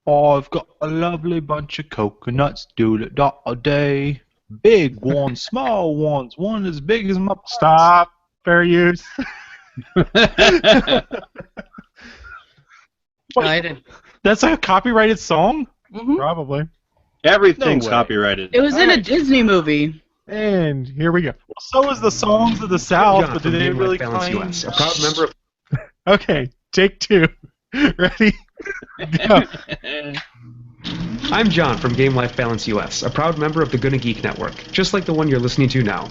I've got a lovely bunch of coconuts, do-da-da-a-day. Big ones, small ones, one as big as my... Stop. Fair use. I did. That's a copyrighted song? Mm-hmm. Probably. Everything's No way. copyrighted. It was in a Disney movie. And here we go. So is the songs of the South, John but do from they Game really Life Balance claim... US, a proud member of... Okay, take two. Ready? Go. I'm John from Game Life Balance US, a proud member of the Gonna Geek Network, just like the one you're listening to now.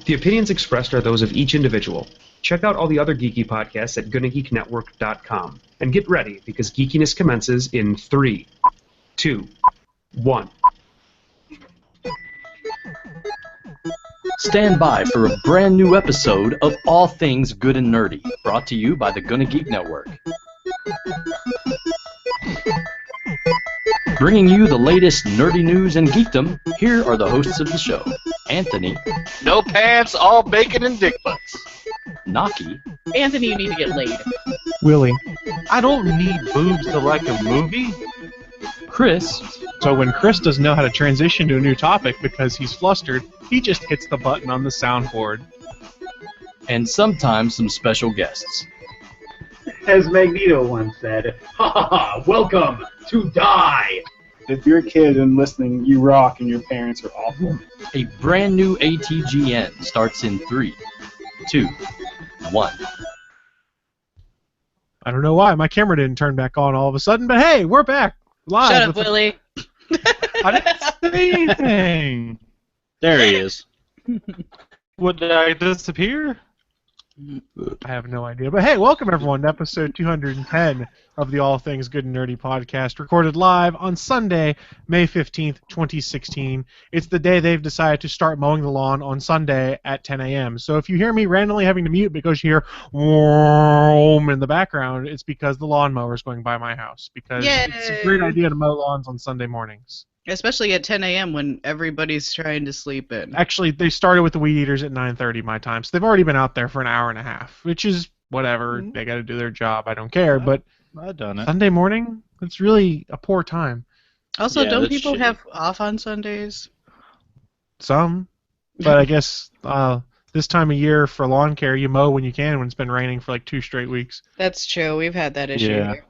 The opinions expressed are those of each individual. Check out all the other geeky podcasts at GonnaGeekNetwork.com. And get ready, because geekiness commences in 3, 2, 1. Stand by for a brand new episode of All Things Good and Nerdy, brought to you by the Gonna Geek Network. Bringing you the latest nerdy news and geekdom, here are the hosts of the show. Anthony. No pants, all bacon and dick butts. Naki. Anthony, you need to get laid. Willie. I don't need boobs to like a movie. Chris. So when Chris doesn't know how to transition to a new topic because he's flustered, he just hits the button on the soundboard. And sometimes some special guests. As Magneto once said, "Ha ha ha, welcome to die!" If you're a kid and listening, you rock and your parents are awful. A brand new ATGN starts in 3, 2, 1. I don't know why my camera didn't turn back on all of a sudden, but hey, we're back live. Shut up, with Willie. I didn't say anything. There he is. What, did I disappear? I have no idea. But hey, welcome everyone to episode 210 of the All Things Good and Nerdy podcast, recorded live on Sunday, May 15th, 2016. It's the day they've decided to start mowing the lawn on Sunday at 10 a.m. So if you hear me randomly having to mute because you hear "whoom" in the background, it's because the lawnmower is going by my house. Because it's a great idea to mow lawns on Sunday mornings. Especially at 10 a.m. when everybody's trying to sleep in. Actually, they started with the weed eaters at 9:30 my time, so they've already been out there for an hour and a half, which is whatever. Mhm. They got to do their job. I don't care. But I've done it. Sunday morning, it's really a poor time. Also, Yeah, don't that's people shitty. have off on Sundays? Some, but I guess this time of year for lawn care, you mow when you can when it's been raining for like 2 straight weeks. That's true. We've had that issue Yeah. here.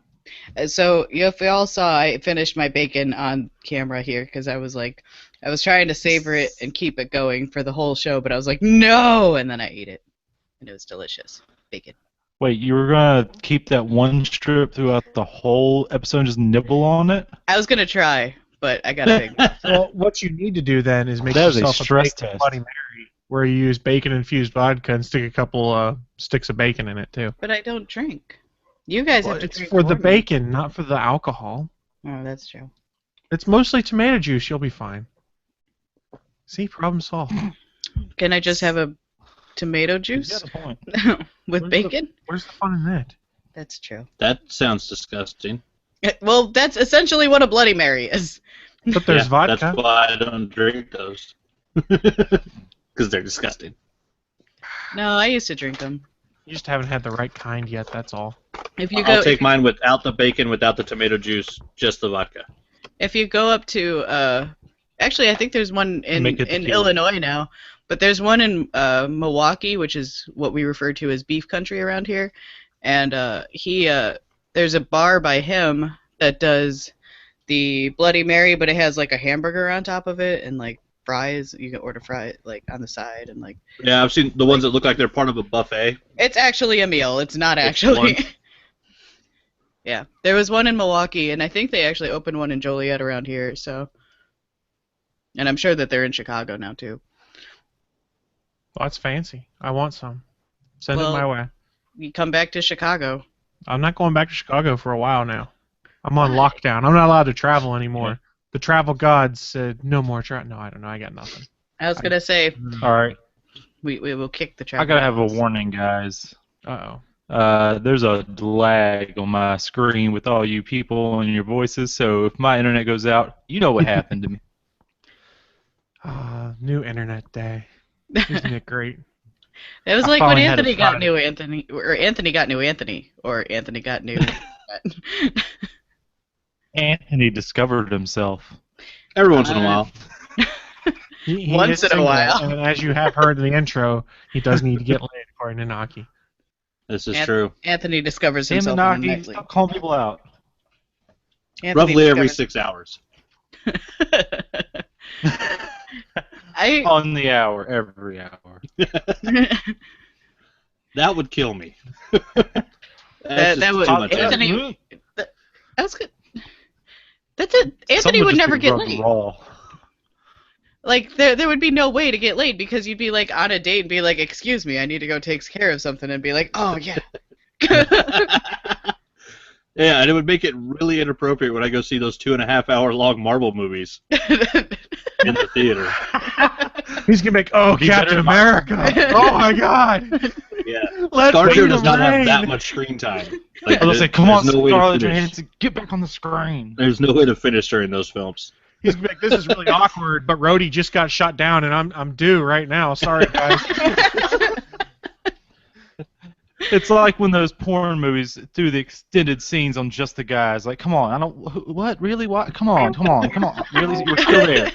So, if you all saw, I finished my bacon on camera here because I was trying to savor it and keep it going for the whole show, but I was like, no! And then I ate it. And it was delicious. Bacon. Wait, you were going to keep that one strip throughout the whole episode and just nibble on it? I was going to try, but I got big. Well, what you need to do then is make That is a yourself a stress bacon test. Bloody Mary, where you use bacon-infused vodka and stick a couple sticks of bacon in it, too. But I don't drink. You guys Well, have to it's drink for the me. bacon, not for the alcohol. Oh, that's true. It's mostly tomato juice. You'll be fine. See, problem solved. Can I just have a tomato You juice got a point. with bacon? Where's the fun in that? That's true. That sounds disgusting. Well, that's essentially what a Bloody Mary is. But there's Yeah, vodka. That's why I don't drink those. Because they're disgusting. No, I used to drink them. You just haven't had the right kind yet, that's all. If you I'll go, take mine without the bacon, without the tomato juice, just the vodka. if you go up to, actually, I think there's one in Make it tequila. Illinois now, but there's one in Milwaukee, which is what we refer to as beef country around here, and there's a bar by him that does the Bloody Mary, but it has like a hamburger on top of it and like fries. You can order fries like on the side and like. Yeah, I've seen the ones that look like they're part of a buffet. It's actually a meal. It's not It's actually. lunch. Yeah, there was one in Milwaukee, and I think they actually opened one in Joliet around here. So, and I'm sure that they're in Chicago now too. Well, that's fancy. I want some. Send Well- it my way. You come back to Chicago. I'm not going back to Chicago for a while now. I'm on lockdown. I'm not allowed to travel anymore. Yeah. The travel gods said no more travel. No, I don't know. I got nothing. I was gonna say All right. we will kick the travel. I got to have a warning, guys. Uh-oh. There's a lag on my screen with all you people and your voices, so if my internet goes out, you know what happened to me. New internet day. Isn't it great? It was I like when finally had Anthony it got Friday. new Anthony, or Anthony got new Anthony, or Anthony got new. Anthony discovered himself. Every once in a while. He Once is in a single, while. and as you have heard in the intro, he does need to get laid, according to Naki. This is true. Anthony discovers Damn it, himself in a Naki, nightly. stop calling people out. Anthony Roughly every discovers- 6 hours. On the hour, every hour. That would kill me. That That's would- too much Anthony- energy. That's good. That's it. Anthony Someone would just never get rubbed laid. raw. Like there would be no way to get laid because you'd be like on a date and be like, "Excuse me, I need to go take care of something," and be like, "Oh yeah." Yeah, and it would make it really inappropriate when I go see those 2.5-hour long Marvel movies in the theater. He's gonna make, oh, Be Captain better America! Oh my God! Yeah. Let's Scarjo bring does the not have rain. that much screen time. Like, They'll say, "Come on, there's no way to Scarlett finish. Johansson, get back on the screen." There's no way to finish during those films. He's gonna be like, this is really awkward, but Rhodey just got shot down, and I'm due right now. Sorry, guys. It's like when those porn movies do the extended scenes on just the guys. Like, come on, I don't. What? Really? What? Come on. Really? You're still there.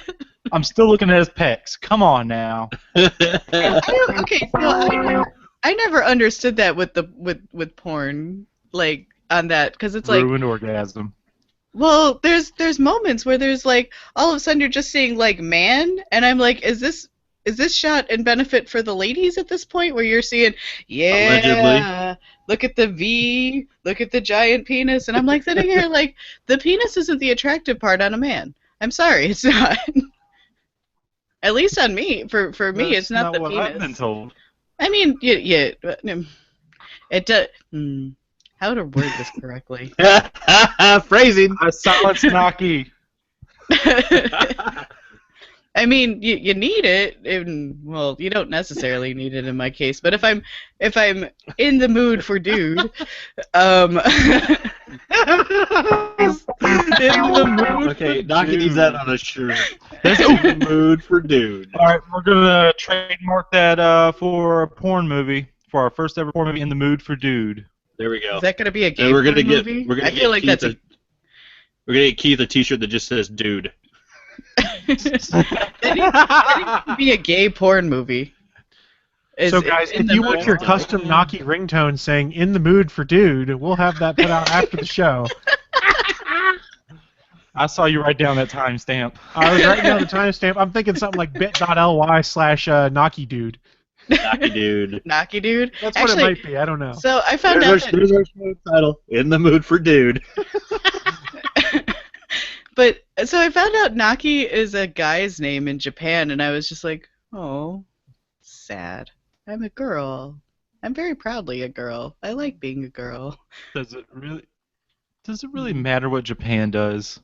I'm still looking at his pecs. Come on now. Okay, so I never understood that with the with porn, like on that, because it's like, Ruined orgasm. well, there's moments where there's like all of a sudden you're just seeing like man, and I'm like, is this shot in benefit for the ladies at this point, where you're seeing, yeah, Allegedly. look at the V, look at the giant penis, and I'm like sitting here like, the penis isn't the attractive part on a man. I'm sorry, it's not. At least on me, for me, That's it's not the what penis. I've been told. I mean, yeah, it does. How to word this correctly? Phrasing. I silenced Naki. I mean, you need it. Well, you don't necessarily need it in my case, but if I'm in the mood for dude, In the mood Okay, for Naki dude. needs that on a shirt. That's in the mood for dude. All right, we're gonna trademark that for a porn movie, for our first ever porn movie, In the Mood for Dude. There we go. is that gonna be a gay And we're gonna porn get movie? we're gonna I get feel like Keith that's we're gonna get Keith a T-shirt that just says "dude." that needs to be a gay porn movie. So, guys, if you want your custom Naki ringtone saying "In the mood for dude," we'll have that put out after the show. I saw you write down that timestamp. I was writing down the timestamp. I'm thinking something like bit.ly/Naki dude. Naki dude. Naki dude. That's what Actually, it might be. I don't know. So I found out that, There's our show title. In the mood for dude. but so I found out Naki is a guy's name in Japan, and I was just like, oh, sad. I'm a girl. I'm very proudly a girl. I like being a girl. Does it really matter what Japan does?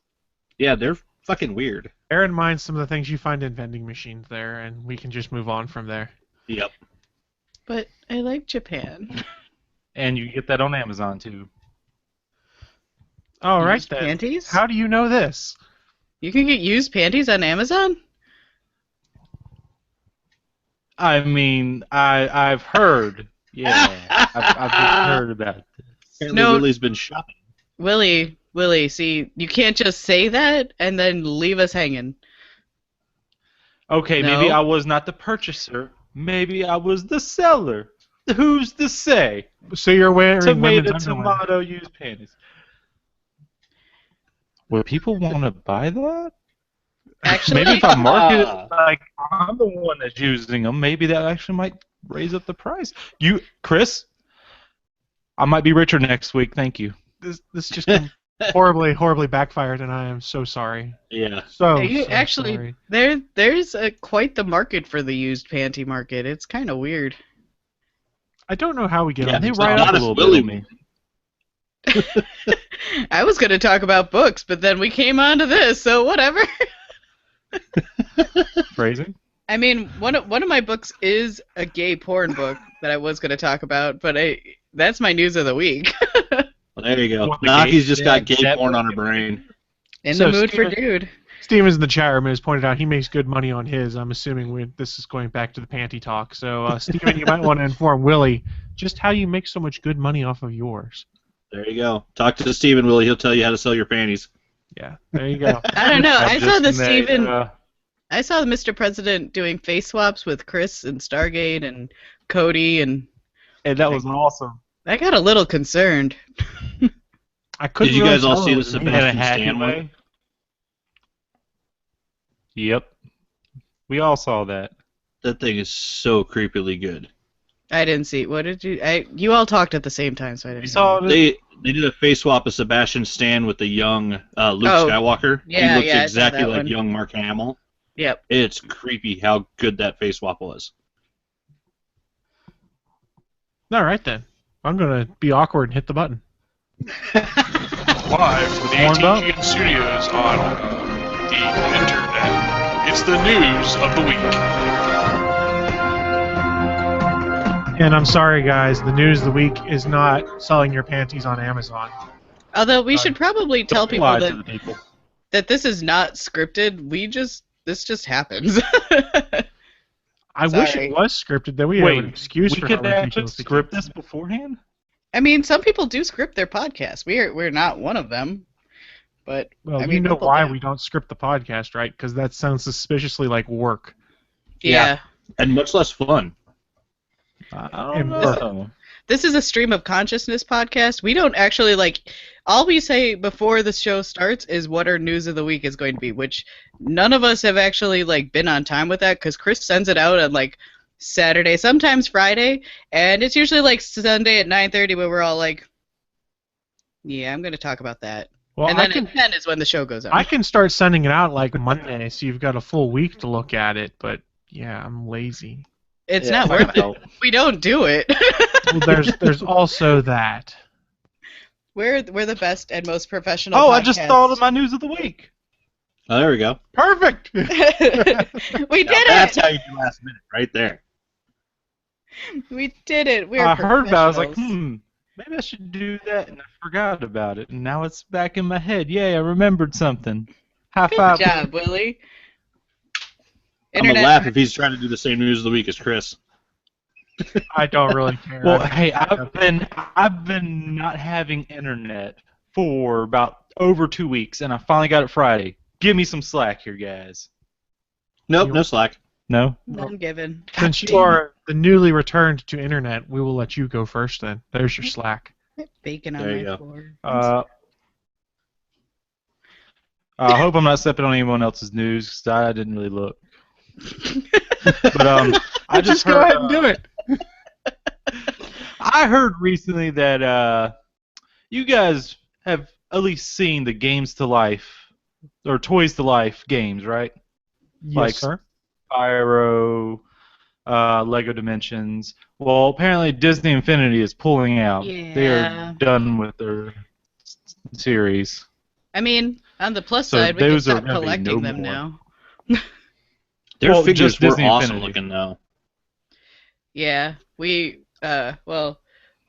Yeah, they're fucking weird. Bear in mind some of the things you find in vending machines there, and we can just move on from there. Yep. But I like Japan. And you get that on Amazon too. All right Used then. panties? How do you know this? You can get used panties on Amazon? I mean, I've heard. Yeah, I've just heard about this. Apparently No. Willie's been shopping. Willie, see, you can't just say that and then leave us hanging. Okay, No. maybe I was not the purchaser. Maybe I was the seller. Who's to say? So you're wearing Tomato, women's underwear. tomato, used panties. Would people want to buy that? Actually, Maybe if I market it like I'm the one that's using them, maybe that actually might raise up the price. You, Chris, I might be richer next week. Thank you. This just horribly backfired, and I am so sorry. Yeah. So actually, sorry. there's quite the market for the used panty market. It's kind of weird. I don't know how we get Yeah, on They this. write not up a as little Willie bit on me. I was going to talk about books, but then we came on to this, so whatever. Phrasing? I mean, one of my books is a gay porn book that I was going to talk about, but that's my news of the week. Well, there you go. What, the Naki's gay- just got yeah, gay that porn book. on her brain. In So the mood for Steven- dude. Stevens in the chat room has pointed out he makes good money on his. I'm assuming this is going back to the panty talk. So, Steven, you might want to inform Willie just how you make so much good money off of yours. There you go. Talk to Steven, Willie. He'll tell you how to sell your panties. Yeah, there you go. I don't know. I saw the Just made, Steven. I saw the Mr. President doing face swaps with Chris and Stargate and Cody, and that was awesome. I got a little concerned. I couldn't Did you really guys all tell see it the was me. Sebastian In a hacky Stan one? way. Yep. We all saw that. That thing is so creepily good. I didn't see. What did you? You all talked at the same time, so I didn't. We saw it. They did a face swap of Sebastian Stan with the young Luke Skywalker. Yeah, he looks yeah, I saw exactly that like one. young Mark Hamill. Yep. It's creepy how good that face swap was. All right then. I'm gonna be awkward and hit the button. Live from the Warmed up. AT&T studios on the internet. It's the news of the week. And I'm sorry, guys. The news of the week is not selling your panties on Amazon. Although we should probably tell people Lie to the people. that this is not scripted. This just happens. I wish Sorry. it was scripted. Then we have an excuse we for could how actually ridiculous it script is. this beforehand? I mean, some people do script their podcasts. We're not one of them, but Well, I you mean, know people why do. we don't script the podcast, right? Because that sounds suspiciously like work. Yeah. And much less fun. I don't And know. This is a stream of consciousness podcast. We don't actually all we say before the show starts is what our news of the week is going to be, which none of us have actually been on time with that because Chris sends it out on Saturday, sometimes Friday, and it's usually Sunday at 9:30 where we're all yeah, I'm going to talk about that. Well, And then at 10 is when the show goes on. I can start sending it out Monday, so you've got a full week to look at it. But yeah, I'm lazy. It's not worth it. We don't do it. Well, there's also that. We're the best and most professional. Oh, I just podcast. thought of my news of the week. Oh, there we go. Perfect. We did That's it. how you do last minute, right there. We did it. We're I heard about it. I was like, professionals. maybe I should do that, and I forgot about it, and now it's back in my head. Yay, I remembered something. High Good five. job, Willie. I'm going to laugh if he's trying to do the same news of the week as Chris. I don't really care. Well, hey, I've been not having internet for about over 2 weeks, and I finally got it Friday. Give me some slack here, guys. Nope, no slack. No? None given. Since you are the newly returned to internet, we will let you go first. Then there's your slack. Bacon on There you my go. floor. I hope I'm not stepping on anyone else's news, because I didn't really look. But I just go heard, ahead and do it. I heard recently that you guys have at least seen the Games to Life or Toys to Life games, right? Yes, Like- sir. Pyro, Lego Dimensions. Well, apparently Disney Infinity is pulling out. They Yeah. are done with their series. I mean, on the plus So side, we can those are stop gonna be collecting no them more. now. Their Well, figures just were Disney awesome Infinity. looking, though. Yeah, we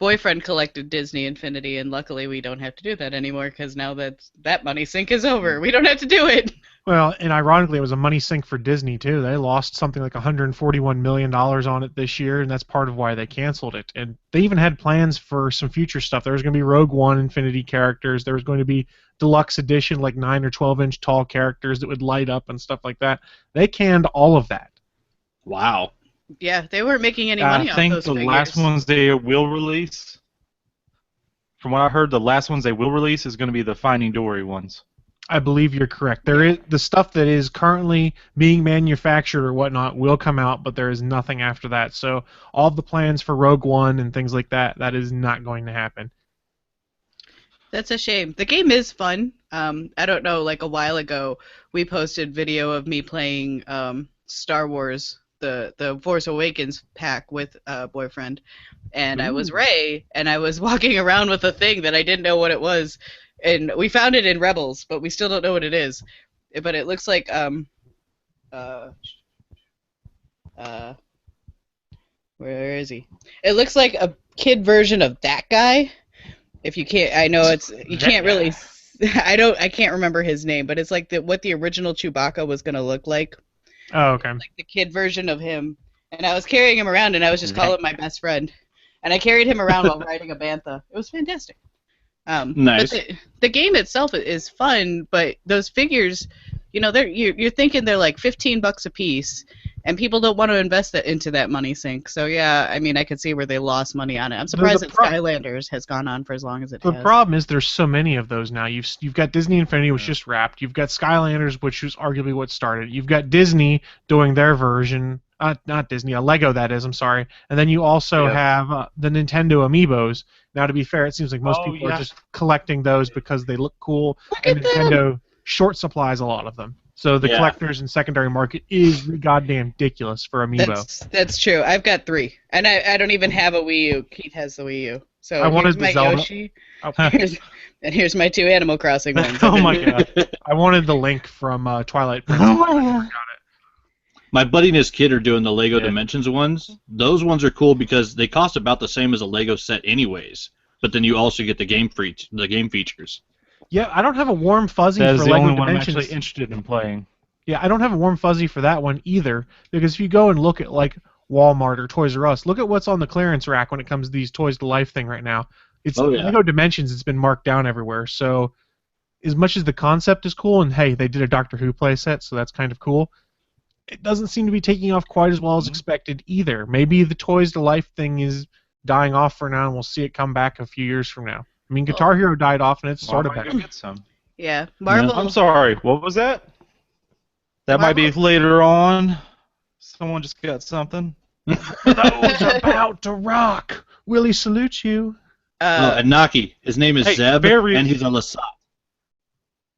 boyfriend collected Disney Infinity, and luckily we don't have to do that anymore because now that money sink is over. We don't have to do it. Well, and ironically, it was a money sink for Disney too. They lost something like $141 million on it this year, and that's part of why they canceled it. And they even had plans for some future stuff. There was going to be Rogue One Infinity characters. There was going to be deluxe edition, like 9 or 12-inch tall characters that would light up and stuff like that. They canned all of that. Wow. Yeah, they weren't making any money I off think those the figures. last ones they will release, from what I heard, the last ones they will release is going to be the Finding Dory ones. I believe you're correct. There is the stuff that is currently being manufactured or whatnot will come out, but there is nothing after that. So all the plans for Rogue One and things like that, that is not going to happen. That's a shame. The game is fun. I don't know, a while ago, we posted video of me playing Star Wars, the Force Awakens pack with a boyfriend, and I was Rey, and I was walking around with a thing that I didn't know what it was, and we found it in Rebels, but we still don't know what it is. But it looks like where is he? It looks like a kid version of that guy. If you can't, I know you can't really. I can't remember his name, but it's like what the original Chewbacca was gonna look like. Oh, okay. Like the kid version of him. And I was carrying him around, and I was just calling him my best friend. And I carried him around while riding a bantha. It was fantastic. Nice. But the game itself is fun, but those figures, you're thinking they're like $15 a piece, and people don't want to invest that into that money sink. So yeah, I mean, I could see where they lost money on it. I'm surprised that Skylanders has gone on for as long as it has. The problem is there's so many of those now. You've got Disney Infinity, which just wrapped. You've got Skylanders, which was arguably what started. You've got Disney doing their version. Not Disney, Lego that is, I'm sorry. And then you also have the Nintendo Amiibos. Now, to be fair, it seems like most people are just collecting those because they look cool. And Nintendo short supplies a lot of them. So the collectors and secondary market is goddamn ridiculous for Amiibo. That's true. I've got 3. And I don't even have a Wii U. Keith has the Wii U. So I wanted here's my Zelda. Yoshi. And here's my 2 Animal Crossing ones. Oh my god. I wanted the Link from Twilight Princess. Oh my god. My buddy and his kid are doing the Lego Dimensions ones. Those ones are cool because they cost about the same as a Lego set anyways. But then you also get the game features. Yeah, I don't have a warm fuzzy That for is the Lego only one I'm Dimensions. actually interested in playing. Yeah, I don't have a warm fuzzy for that one either, because if you go and look at like Walmart or Toys R Us, look at what's on the clearance rack when it comes to these Toys to Life thing right now. It's Lego Dimensions. It's been marked down everywhere. So as much as the concept is cool, and hey, they did a Doctor Who playset, so that's kind of cool, it doesn't seem to be taking off quite as well as expected either. Maybe the Toys to Life thing is dying off for now, and we'll see it come back a few years from now. I mean, Guitar Hero died off, and it's sort of back. Get some. Yeah, Marvel. I'm sorry. What was that? That might be later on. Someone just got something. Those about to rock. Willie salutes you. And Naki. His name is Zeb, and he's a Lasat.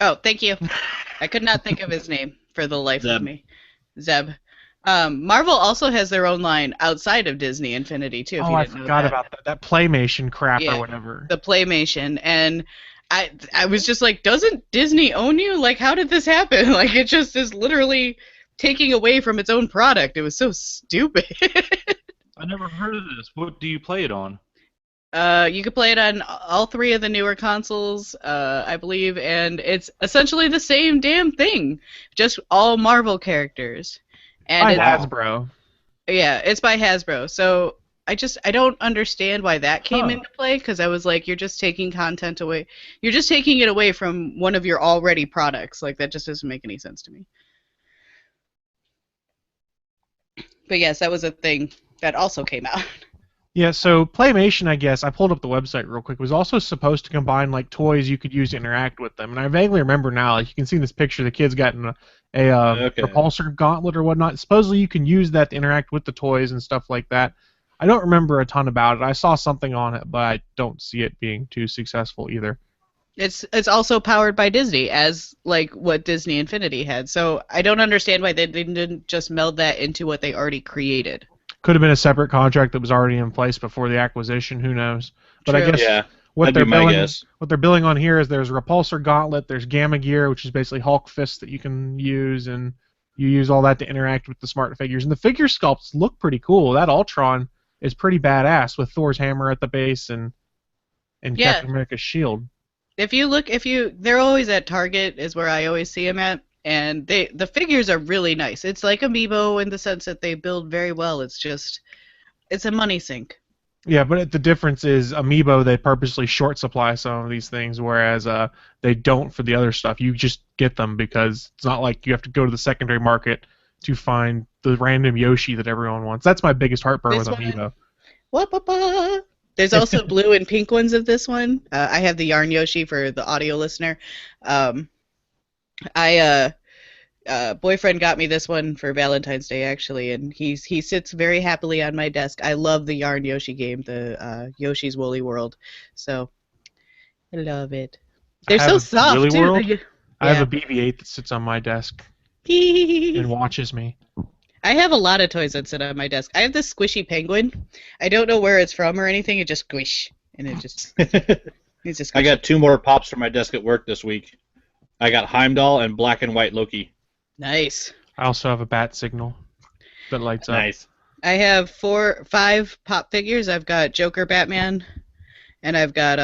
Oh, thank you. I could not think of his name for the life of me. Zeb. Marvel also has their own line outside of Disney Infinity too. If you I didn't forgot know about that. That Playmation crap or whatever. The Playmation, and I was just like, doesn't Disney own you? Like, how did this happen? Like, it just is literally taking away from its own product. It was so stupid. I never heard of this. What do you play it on? You can play it on all 3 of the newer consoles, I believe, and it's essentially the same damn thing, just all Marvel characters. And by Hasbro. Yeah, it's by Hasbro. So I don't understand why that came into play, because I was like, you're just taking content away. You're just taking it away from one of your already products. Like, that just doesn't make any sense to me. But yes, that was a thing that also came out. Yeah, so Playmation, I guess, I pulled up the website real quick, was also supposed to combine like toys you could use to interact with them. And I vaguely remember now, like you can see in this picture, the kid's gotten a repulsor gauntlet or whatnot. Supposedly you can use that to interact with the toys and stuff like that. I don't remember a ton about it. I saw something on it, but I don't see it being too successful either. It's also powered by Disney, as like what Disney Infinity had. So I don't understand why they didn't just meld that into what they already created. Could have been a separate contract that was already in place before the acquisition. Who knows? But I guess what they're billing on here is there's Repulsor Gauntlet, there's Gamma Gear, which is basically Hulk fists that you can use, and you use all that to interact with the smart figures. And the figure sculpts look pretty cool. That Ultron is pretty badass with Thor's hammer at the base and Captain America's shield. They're always at Target is where I always see them at. And the figures are really nice. It's like Amiibo in the sense that they build very well. It's a money sink. Yeah, but the difference is Amiibo, they purposely short supply some of these things, whereas they don't for the other stuff. You just get them because it's not like you have to go to the secondary market to find the random Yoshi that everyone wants. That's my biggest heartburn with Amiibo. There's also blue and pink ones of this one. I have the Yarn Yoshi for the audio listener. Boyfriend got me this one for Valentine's Day, actually, and he sits very happily on my desk. I love the Yarn Yoshi game, the Yoshi's Woolly World, so I love it. They're so soft, Woolly too. World? I have a BB-8 that sits on my desk and watches me. I have a lot of toys that sit on my desk. I have this squishy penguin. I don't know where it's from or anything. It just squish, and it just... it's just. I got 2 more pops from my desk at work this week. I got Heimdall and Black and White Loki. Nice. I also have a bat signal that lights up. Nice. I have 5 pop figures. I've got Joker, Batman, and I've got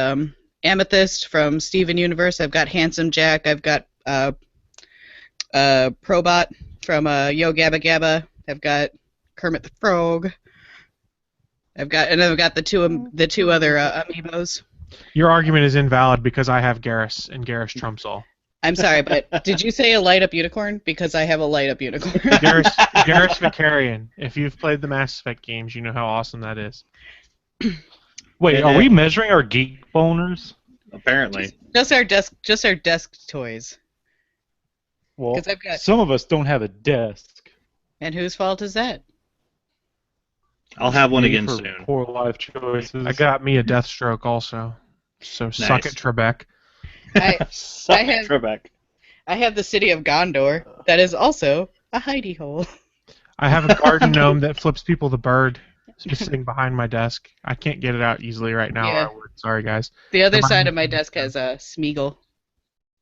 Amethyst from Steven Universe. I've got Handsome Jack. I've got Probot from Yo Gabba Gabba. I've got Kermit the Frog. I've got the two other amiibos. Your argument is invalid because I have Garrus, and Garrus trumps all. I'm sorry, but did you say a light-up unicorn? Because I have a light-up unicorn. Garrus Vicarian. If you've played the Mass Effect games, you know how awesome that is. Wait, are we measuring our geek boners? Apparently. Just our desk toys. Well, 'Cause I've got- some of us don't have a desk. And whose fault is that? I'll have one again For soon. Poor life choices. I got me a Deathstroke also. So suck it, Trebek. Suck I have- Trebek. I have the city of Gondor. That is also a hidey hole. I have a garden gnome that flips people the bird. It's just sitting behind my desk. I can't get it out easily right now. Yeah. Or I would. Sorry, guys. The other Am I- side of my desk has a Smeagol.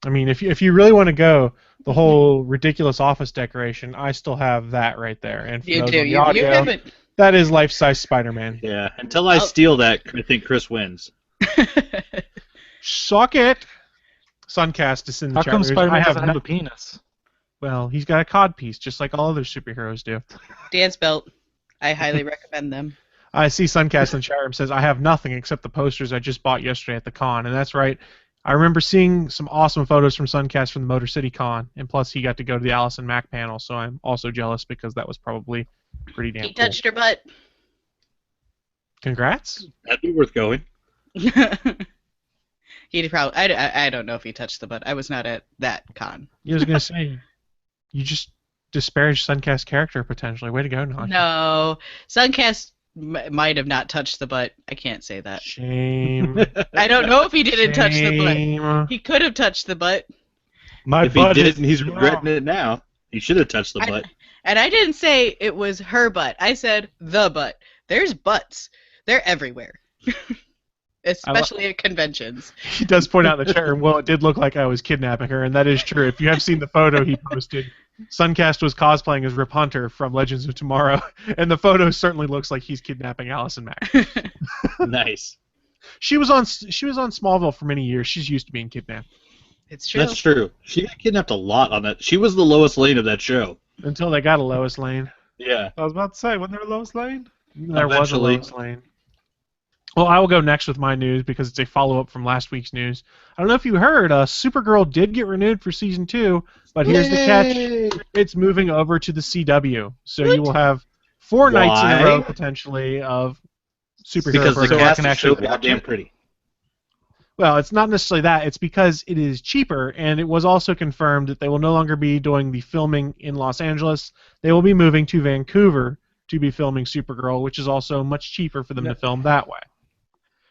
I mean, if you really want to go the whole ridiculous office decoration, I still have that right there. And for You those do. on the You audio, haven't. that is life-size Spider-Man. Yeah. Until I steal that, I think Chris wins. Suck it. Suncast is in the How chat come room. Spider-Man I have doesn't have a penis? Well, he's got a cod piece, just like all other superheroes do. Dance belt. I highly recommend them. I see Suncast in the chat room says, I have nothing except the posters I just bought yesterday at the con. And that's right. I remember seeing some awesome photos from Suncast from the Motor City Con. And plus, he got to go to the Allison Mack panel, so I'm also jealous because that was probably pretty damn He cool. touched her butt. Congrats. That'd be worth going. He'd probably. I don't know if he touched the butt. I was not at that con. I was going to say, you just disparaged Suncast character potentially. Way to go, Naki. No, Suncast might have not touched the butt. I can't say that. Shame. I don't know if he didn't touch the Shame. butt. He could have touched the butt. My If he butt did is it and he's regretting it now, he should have touched the butt. And I didn't say it was her butt. I said the butt. There's butts. They're everywhere. Especially at conventions. He does point out in the chat room, well, it did look like I was kidnapping her, and that is true. If you have seen the photo he posted, Suncast was cosplaying as Rip Hunter from Legends of Tomorrow, and the photo certainly looks like he's kidnapping Allison Mack. Nice. She was on Smallville for many years. She's used to being kidnapped. It's true. That's true. She got kidnapped a lot on that. She was the Lois Lane of that show. Until they got a Lois Lane. Yeah. I was about to say, wasn't there a Lois Lane? There was a Eventually. Lois Lane. Well, I will go next with my news because it's a follow-up from last week's news. I don't know if you heard, Supergirl did get renewed for Season 2, but here's the catch. It's moving over to the CW. So you will have 4 nights in a row, potentially, of superhero Because the programming. cast is so goddamn pretty. Well, it's not necessarily that. It's because it is cheaper, and it was also confirmed that they will no longer be doing the filming in Los Angeles. They will be moving to Vancouver to be filming Supergirl, which is also much cheaper for them to film that way.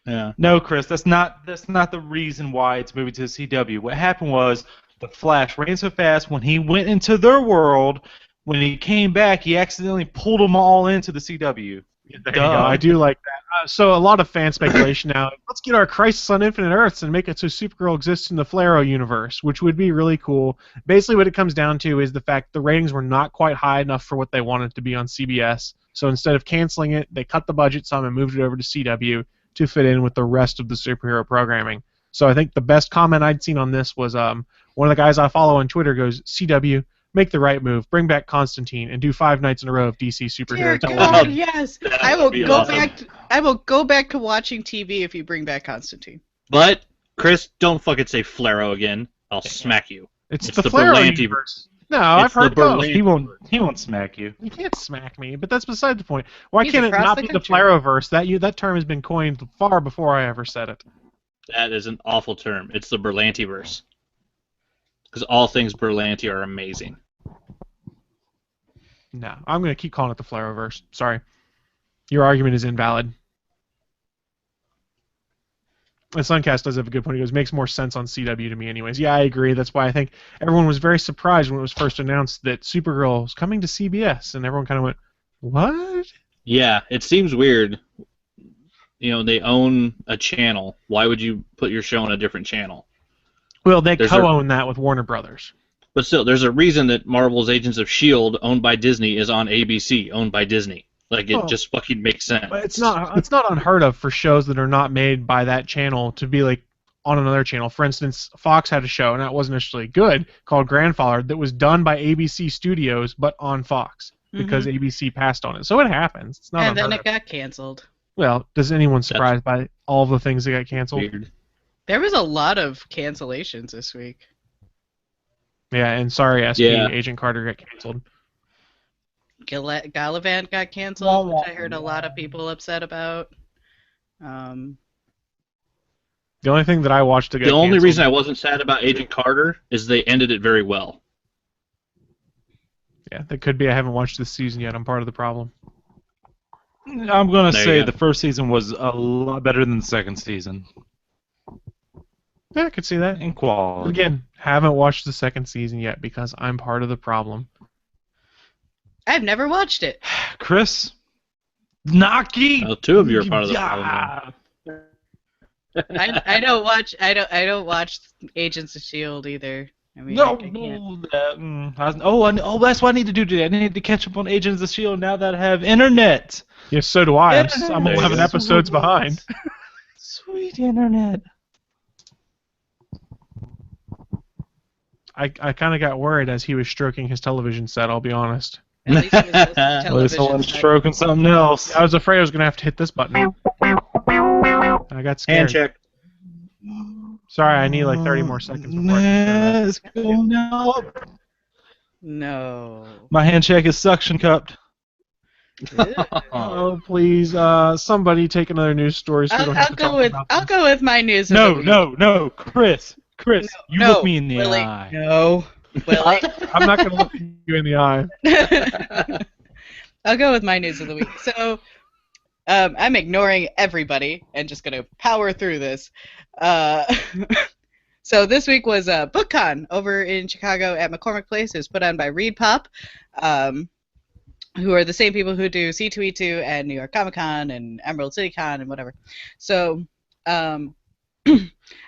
Yeah. No, Chris, that's not the reason why it's moving to the CW. What happened was the Flash ran so fast when he went into their world. When he came back, he accidentally pulled them all into the CW. There you go. I do like that. So a lot of fan speculation now. Let's get our Crisis on Infinite Earths and make it so Supergirl exists in the Flaro universe, which would be really cool. Basically, what it comes down to is the fact the ratings were not quite high enough for what they wanted to be on CBS. So instead of canceling it, they cut the budget some and moved it over to CW to fit in with the rest of the superhero programming. So I think the best comment I'd seen on this was one of the guys I follow on Twitter goes, CW, make the right move, bring back Constantine, and do 5 nights in a row of DC superhero Dear television. God, yes. I will be go awesome. back. I will go back to watching TV if you bring back Constantine. But, Chris, don't fucking say Flaro again. I'll smack you. It's It's the the Flaro Berlanti universe. No, I've It's heard the both. Berlanti- He won't smack you. You can't smack me, but that's beside the point. Why He's can't it across not the be the country. Flaroverse? That term has been coined far before I ever said it. That is an awful term. It's the Berlantiverse. Because all things Berlanti are amazing. No, I'm going to keep calling it the Flaroverse. Sorry. Your argument is invalid. And Suncast does have a good point. He goes, makes more sense on CW to me anyways. Yeah, I agree. That's why I think everyone was very surprised when it was first announced that Supergirl was coming to CBS, and everyone kind of went, what? Yeah, it seems weird. You know, they own a channel. Why would you put your show on a different channel? Well, they There's co-own that with Warner Brothers. But still, there's a reason that Marvel's Agents of S.H.I.E.L.D., owned by Disney, is on ABC, owned by Disney. Like, it Oh. just fucking makes sense. But it's not unheard of for shows that are not made by that channel to be like on another channel. For instance, Fox had a show, and that wasn't necessarily good, called Grandfather, that was done by ABC Studios, but on Fox because ABC passed on it. So it happens. It's not And then unheard it got canceled. Well, does anyone surprised by all the things that got canceled? Weird. There was a lot of cancellations this week. Yeah, and sorry, SP, Yeah. Agent Carter got canceled. Gallivant got canceled, which I heard a lot of people upset about. The only thing that I watched to get The only canceled- reason I wasn't sad about Agent Carter is they ended it very well. Yeah, that could be. I haven't watched this season yet. I'm part of the problem. I'm going to There say you go. the first season was a lot better than the second season Yeah, I could see that. in quality. Again, haven't watched the second season yet because I'm part of the problem. I've never watched it. Chris, Naki. Well, two of you are part of the problem. I don't watch. I don't watch Agents of Shield either. I mean, No, I can't. that's what I need to do today. I need to catch up on Agents of S.H.I.E.L.D. now that I have internet. Yes, so do I. I'm There you 11 go. episodes behind. Sweet internet. I kind of got worried as he was stroking his television set, I'll be honest. At least it was just Well, television someone's set. stroking something else. I was afraid I was going to have to hit this button. I got scared. Hand check. Sorry, I need like 30 more seconds before I can Let's go now. No. My hand check is suction cupped. Oh, please, somebody take another news story so we don't have to talk about I'll this. go with my news. Of the week. No, Chris, you No, look me in the Willie, eye. No, Willie. I'm not going to look you in the eye. I'll go with my news of the week. So, I'm ignoring everybody and just gonna power through this. So this week was BookCon over in Chicago at McCormick Place. It was put on by Reed Pop, who are the same people who do C2E2 and New York Comic Con and Emerald City Con and whatever. So I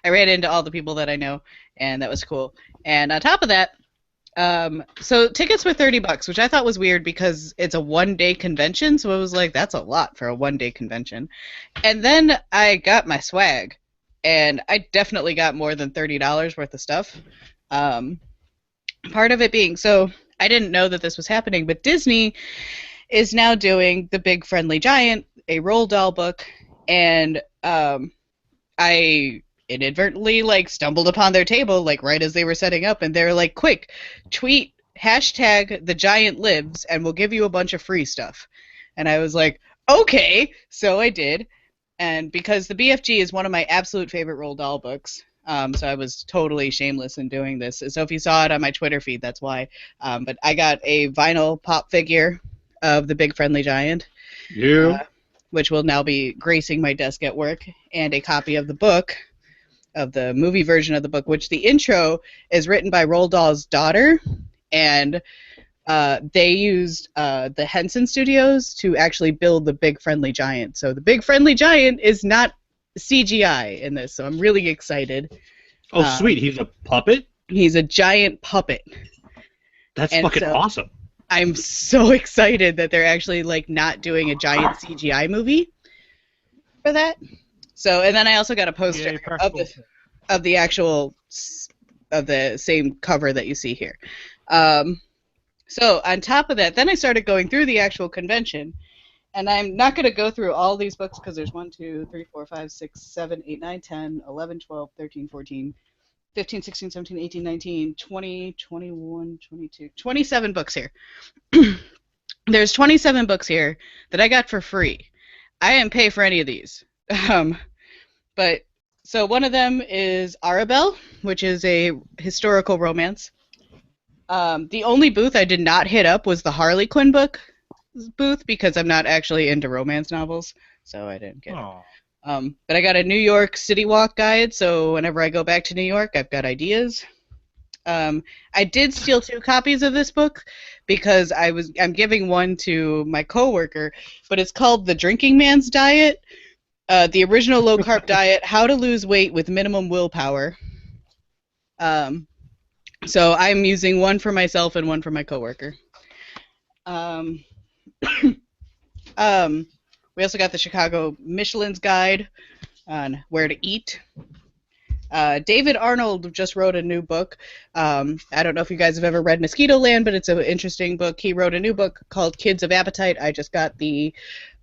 ran into all the people that I know, and that was cool. And on top of that, so tickets were $30, which I thought was weird because it's a one-day convention, so it was like, that's a lot for a one-day convention. And then I got my swag, and I definitely got more than $30 worth of stuff. Part of it being, so I didn't know that this was happening, but Disney is now doing The Big Friendly Giant, a Roald Dahl book, and I inadvertently stumbled upon their table right as they were setting up, and they're like, quick, tweet #TheGiantLives and we'll give you a bunch of free stuff. And I was like, okay. So I did, and because the BFG is one of my absolute favorite Roald Dahl books, so I was totally shameless in doing this. So if you saw it on my Twitter feed, that's why. But I got a vinyl pop figure of the Big Friendly Giant, which will now be gracing my desk at work, and a copy of the book, of the movie version of the book, which the intro is written by Roald Dahl's daughter, and they used the Henson Studios to actually build the Big Friendly Giant. So the Big Friendly Giant is not CGI in this, so I'm really excited. Oh, sweet. He's a puppet? He's a giant puppet. That's And fucking so- awesome. I'm so excited that they're actually not doing a giant CGI movie for that. So, and then I also got a poster of the actual of the same cover that you see here. So on top of that, then I started going through the actual convention, and I'm not going to go through all these books because there's 1, 2, 3, 4, 5, 6, 7, 8, 9, 10, 11, 12, 13, 14, 15, 16, 17, 18, 19, 20, 21, 22, 27 books here. There's 27 books here that I got for free. I didn't pay for any of these. But so one of them is Arabelle, which is a historical romance. The only booth I did not hit up was the Harley Quinn booth because I'm not actually into romance novels, so I didn't get it. But I got a New York City Walk guide, so whenever I go back to New York, I've got ideas. I did steal 2 copies of this book because I'm giving one to my coworker, but it's called The Drinking Man's Diet, the original low-carb diet, how to lose weight with minimum willpower. So I'm using one for myself and one for my coworker. We also got the Chicago Michelin's Guide on where to eat. David Arnold just wrote a new book. I don't know if you guys have ever read Mosquito Land, but it's an interesting book. He wrote a new book called Kids of Appetite. I just got the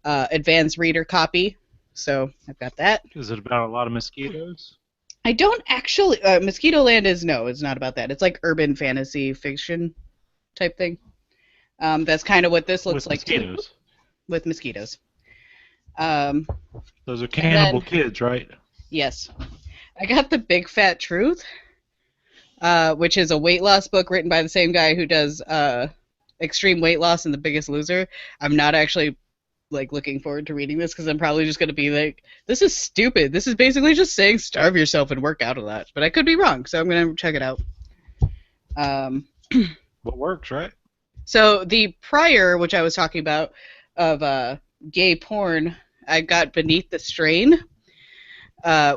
advanced reader copy. So I've got that. Is it about a lot of mosquitoes? I don't actually. Mosquito Land is no, it's not about that. It's like urban fantasy fiction type thing. That's kind of what this looks like too. With mosquitoes. Those are cannibal kids, right? Yes. I got The Big Fat Truth, which is a weight loss book written by the same guy who does Extreme Weight Loss and The Biggest Loser. I'm not actually looking forward to reading this because I'm probably just going to be like, this is stupid. This is basically just saying starve yourself and work out a lot. But I could be wrong, so I'm going to check it out. What works, right? So the prior, which I was talking about, of gay porn, I got Beneath the Strain,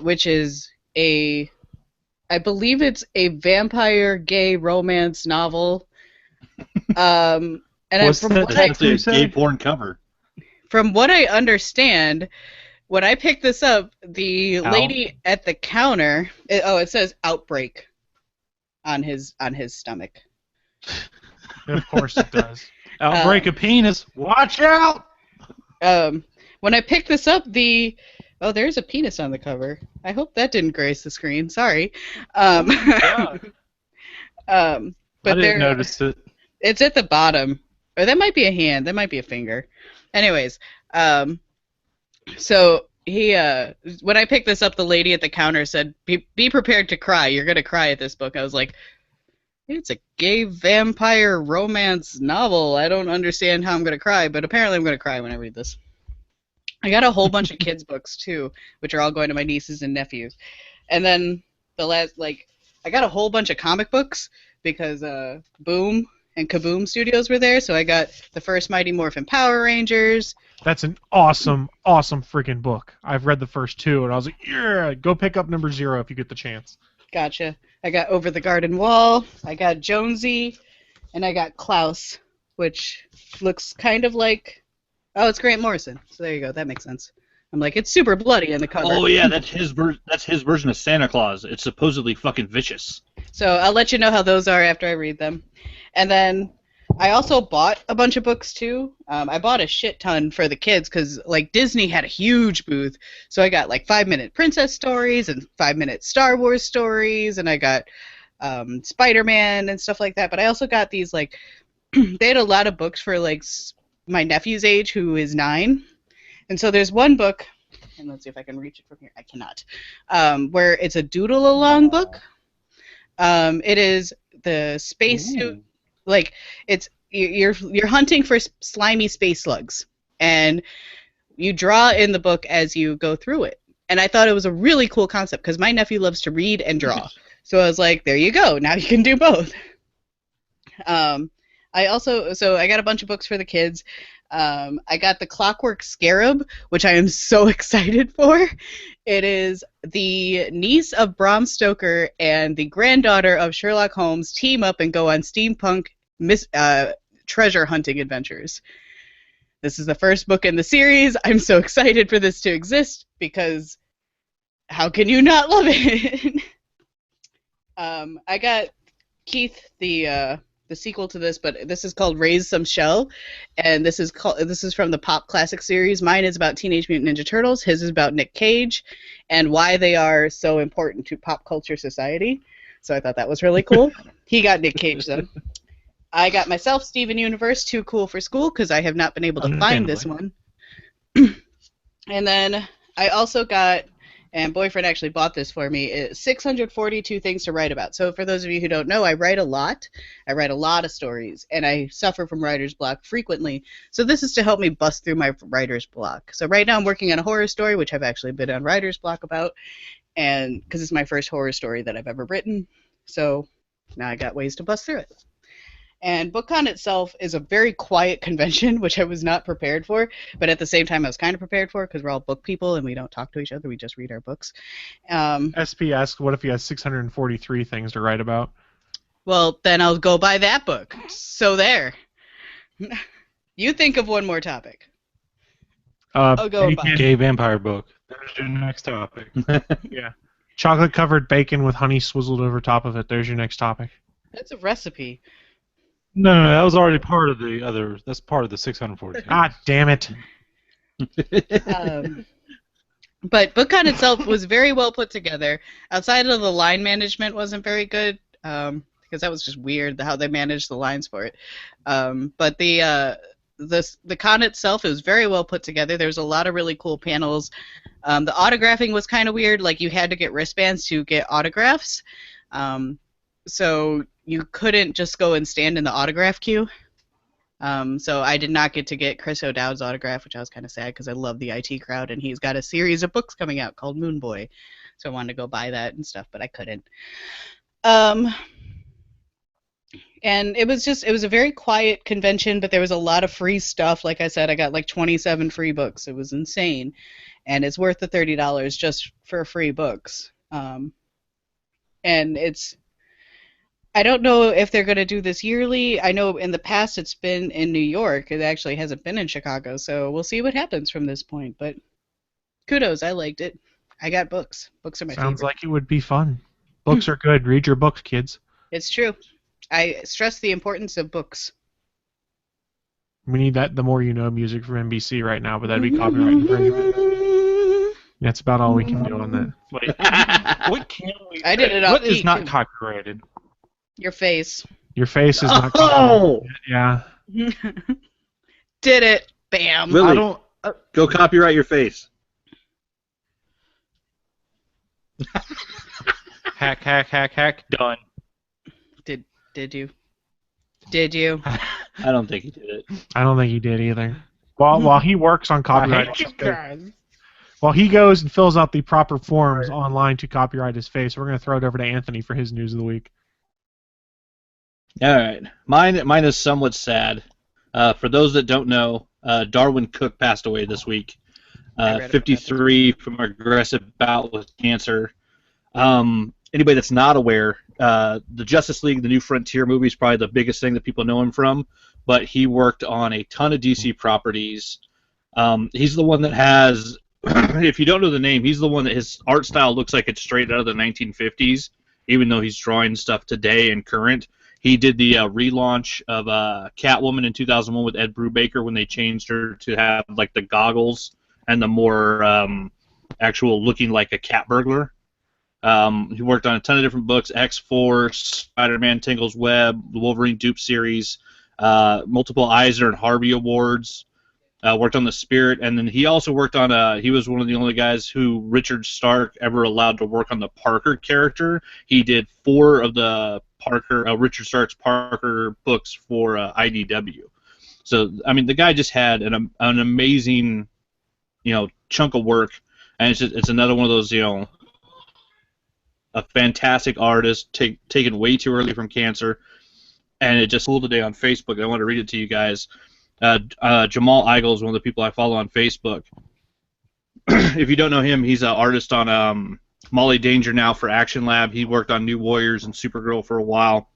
which is I believe it's a vampire gay romance novel. And What's from that? what That's a gay porn cover. From what I understand, when I picked this up, the lady at the counter, it says Outbreak on his stomach. Of course it does. Outbreak a penis. Watch out! When I picked this up, there's a penis on the cover. I hope that didn't grace the screen. Sorry. But I didn't notice it. It's at the bottom. Or that might be a hand. That might be a finger. Anyways, so he, when I picked this up, the lady at the counter said, be prepared to cry. You're going to cry at this book. I was like, it's a gay vampire romance novel. I don't understand how I'm going to cry, but apparently I'm going to cry when I read this. I got a whole bunch of kids' books, too, which are all going to my nieces and nephews. And then I got a whole bunch of comic books because Boom and Kaboom Studios were there, so I got the first Mighty Morphin Power Rangers. That's an awesome, awesome freaking book. I've read the first two, and I was like, yeah, go pick up number 0 if you get the chance. Gotcha. I got Over the Garden Wall, I got Jonesy, and I got Klaus, which looks kind of like... Oh, it's Grant Morrison. So there you go. That makes sense. I'm like, it's super bloody in the cover. Oh, yeah, that's his version of Santa Claus. It's supposedly fucking vicious. So I'll let you know how those are after I read them. And then I also bought a bunch of books, too. I bought a shit ton for the kids because, Disney had a huge booth. So I got, 5-minute princess stories and 5-minute Star Wars stories. And I got Spider-Man and stuff like that. But I also got these, they had a lot of books for, my nephew's age, who is 9. And so there's one book, and let's see if I can reach it from here. I cannot. Where it's a doodle-along book. It is the spacesuit. You're hunting for slimy space slugs, and you draw in the book as you go through it. And I thought it was a really cool concept because my nephew loves to read and draw. So I was like, there you go. Now you can do both. I got a bunch of books for the kids. I got The Clockwork Scarab, which I am so excited for. It is the niece of Bram Stoker and the granddaughter of Sherlock Holmes team up and go on steampunk treasure hunting adventures. This is the first book in the series. I'm so excited for this to exist because how can you not love it? I got Keith the sequel to this, but this is called Raise Some Shell, and this is from the Pop Classic series. Mine is about Teenage Mutant Ninja Turtles. His is about Nick Cage and why they are so important to pop culture society. So I thought that was really cool. He got Nick Cage though. I got myself Steven Universe, Too Cool for School, because I have not been able to find this one. And then I also got, and boyfriend actually bought this for me, 642 Things to Write About. So for those of you who don't know, I write a lot. I write a lot of stories, and I suffer from writer's block frequently. So this is to help me bust through my writer's block. So right now I'm working on a horror story, which I've actually been on writer's block about, and because it's my first horror story that I've ever written. So now I got ways to bust through it. And BookCon itself is a very quiet convention, which I was not prepared for, but at the same time I was kind of prepared for because we're all book people and we don't talk to each other, we just read our books. SP asked, what if he has 643 things to write about? Well, then I'll go buy that book. So there. You think of one more topic. I'll go and buy it. Gay vampire book. There's your next topic. Yeah. Chocolate-covered bacon with honey swizzled over top of it. There's your next topic. That's a recipe. No, that was already part of the other. That's part of the 640. God damn it. But BookCon itself was very well put together. Outside of the line management wasn't very good, because that was just weird how they managed the lines for it. But the con itself is very well put together. There's a lot of really cool panels. The autographing was kind of weird. Like, you had to get wristbands to get autographs. So you couldn't just go and stand in the autograph queue. So I did not get to get Chris O'Dowd's autograph, which I was kind of sad because I love the IT crowd, and he's got a series of books coming out called Moon Boy. So I wanted to go buy that and stuff, but I couldn't. And it was a very quiet convention, but there was a lot of free stuff. Like I said, I got like 27 free books. It was insane. And it's worth the $30 just for free books. And I don't know if they're going to do this yearly. I know in the past it's been in New York. It actually hasn't been in Chicago, so we'll see what happens from this point. But kudos, I liked it. I got books. Books are my favorite. Sounds like it would be fun. Books are good. Read your books, kids. It's true. I stress the importance of books. We need that The More You Know music from NBC right now, but that'd be copyright infringement. That's about all we can do on that. Wait, what can we? I did it off What is key, not too. copyrighted? Your Your face. face is not Oh! Yeah. Did it. Bam. Willie, I don't. go copyright your face. Hack. Done. Did you? Did you? I don't think he did it. I don't think he did either. While he works on copyright, I hate you guys. while he goes and fills out the proper forms online to copyright his face, we're going to throw it over to Anthony for his news of the week. All right. Mine is somewhat sad. For those that don't know, Darwyn Cooke passed away this week. 53 from an aggressive bout with cancer. Anybody that's not aware, the Justice League, the New Frontier movie is probably the biggest thing that people know him from, but he worked on a ton of DC properties. He's the one that has, if you don't know the name, he's the one that his art style looks like it's straight out of the 1950s, even though he's drawing stuff today and current. He did the relaunch of Catwoman in 2001 with Ed Brubaker when they changed her to have like the goggles and the more actual looking like a cat burglar. He worked on a ton of different books: X-Force, Spider-Man, Tingle's Web, the Wolverine Dupe series, multiple Eisner and Harvey Awards. Worked on The Spirit, and then he also worked on he was one of the only guys who Richard Stark ever allowed to work on the Parker character. He did 4 of the Richard Stark's Parker books for IDW. So I mean, the guy just had an amazing, chunk of work, and it's another one of those, a fantastic artist taken way too early from cancer, and it just pulled today on Facebook. I want to read it to you guys. Jamal Eigel is one of the people I follow on Facebook. If you don't know him, he's an artist on Molly Danger now for Action Lab. He worked on New Warriors and Supergirl for a while.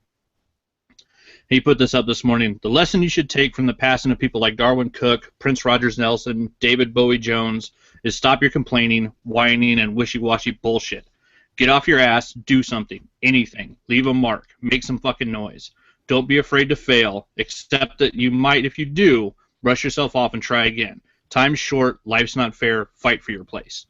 He put this up this morning. The lesson you should take from the passing of people like Darwyn Cooke, Prince Rogers Nelson, David Bowie Jones is stop your complaining, whining, and wishy-washy bullshit. Get off your ass, do something, anything, leave a mark, make some fucking noise. Don't be afraid to fail, accept that you might if you do, brush yourself off and try again. Time's short, life's not fair, fight for your place.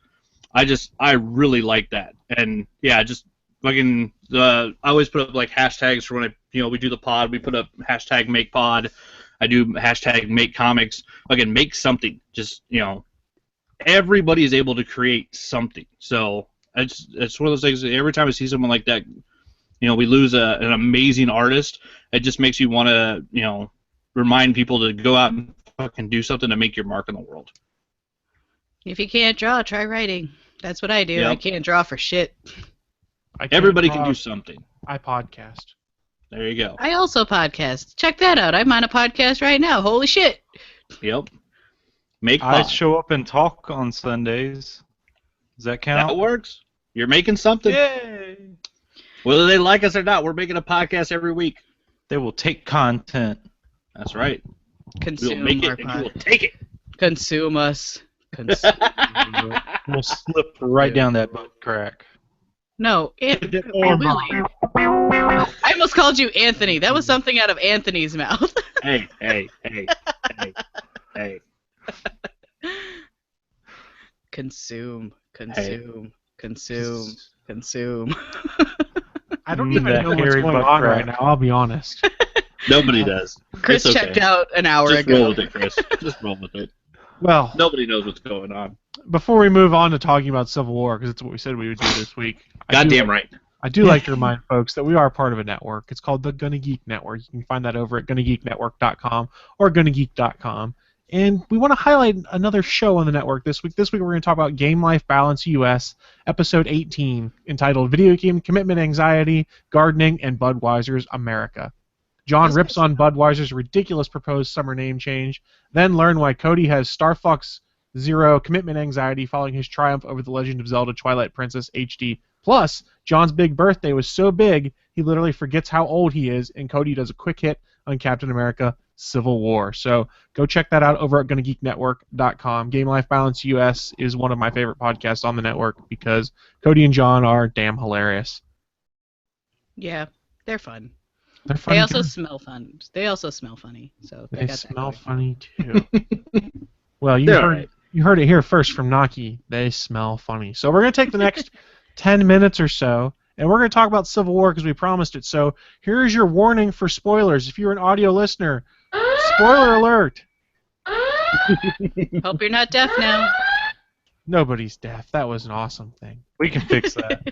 I really like that. And yeah, just fucking I always put up like hashtags for when we do the pod. We put up hashtag make pod. I do hashtag make comics. Again, make something. Just, everybody is able to create something. So it's one of those things that every time I see someone like that, we lose an amazing artist. It just makes you want to, remind people to go out and fucking do something to make your mark in the world. If you can't draw, try writing. That's what I do. Yep. I can't draw for shit. Everybody can do something. I podcast. There you go. I also podcast. Check that out. I'm on a podcast right now. Holy shit. Yep. Make I pod. show up and talk on Sundays. Does that count? That works. You're making something. Yay! Whether they like us or not, we're making a podcast every week. They will take content. That's right. Consume We'll make our it and you will pod. take it. Consume us. Consume. We'll slip right down that butt crack. No, Willie. I almost called you Anthony. That was something out of Anthony's mouth. Hey. Consume. I don't Mm, even that know what's hairy going butt on crack. right now, I'll be honest. Nobody does. Chris It's okay. checked out an hour Just ago. roll with it, Chris. Just roll with it. Well, Nobody knows what's going on. before we move on to talking about Civil War, because it's what we said we would do this week. Goddamn right. I do like to remind folks that we are part of a network. It's called the Gonna Geek Network. You can find that over at GonnaGeekNetwork.com or GonnaGeek.com. And we want to highlight another show on the network this week. This week we're going to talk about Game Life Balance US, episode 18, entitled Video Game Commitment Anxiety, Gardening, and Budweiser's America. John rips on Budweiser's ridiculous proposed summer name change, then learn why Cody has Star Fox Zero commitment anxiety following his triumph over The Legend of Zelda Twilight Princess HD. Plus, John's big birthday was so big, he literally forgets how old he is, and Cody does a quick hit on Captain America Civil War. So go check that out over at GonnaGeekNetwork.com. Game Life Balance US is one of my favorite podcasts on the network because Cody and John are damn hilarious. Yeah, they're fun. They're fun. They also smell fun. They also smell funny. So They got smell that funny too. Well, you They're heard alright. you heard it here first from Naki. They smell funny. So we're gonna take the next 10 minutes or so, and we're gonna talk about Civil War because we promised it. So here's your warning for spoilers. If you're an audio listener, spoiler alert. Hope you're not deaf now. Nobody's deaf. That was an awesome thing. We can fix that.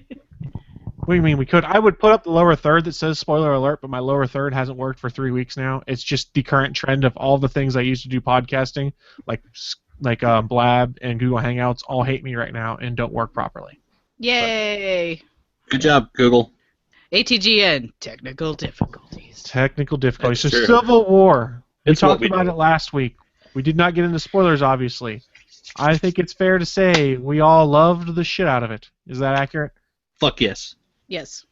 What do you mean we could? I would put up the lower third that says spoiler alert, but my lower third hasn't worked for 3 weeks now. It's just the current trend of all the things I used to do podcasting, like Blab and Google Hangouts, all hate me right now and don't work properly. Yay! Good job, Google. ATGN, technical difficulties. Technical difficulties. So That's true. Civil War. We It's what talked we about do. it last week. We did not get into spoilers, obviously. I think it's fair to say we all loved the shit out of it. Is that accurate? Fuck yes. Yes.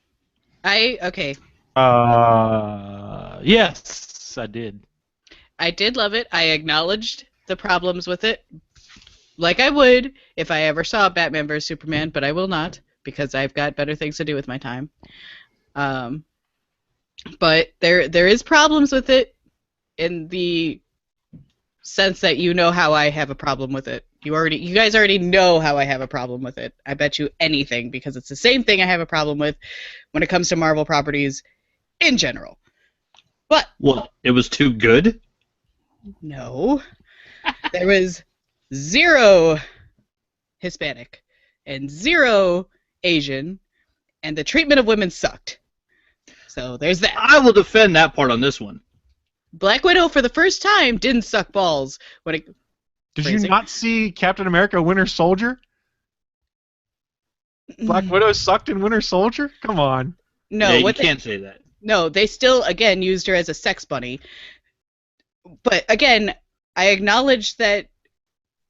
Okay. Yes, I did. I did love it. I acknowledged the problems with it, like I would if I ever saw Batman vs Superman, but I will not because I've got better things to do with my time. But there is problems with it in the sense that you know how I have a problem with it. You guys already know how I have a problem with it. I bet you anything because it's the same thing I have a problem with when it comes to Marvel properties in general. But What? It was too good? no. There was 0 Hispanic and 0 Asian, and the treatment of women sucked. So there's that. I will defend that part on this one. Black Widow, for the first time, didn't suck balls when it. Did Phrasing. you not see Captain America Winter Soldier? Black Widow sucked in Winter Soldier? Come on. No, yeah, you what can't say that. No, they still, again, used her as a sex bunny. But, again, I acknowledge that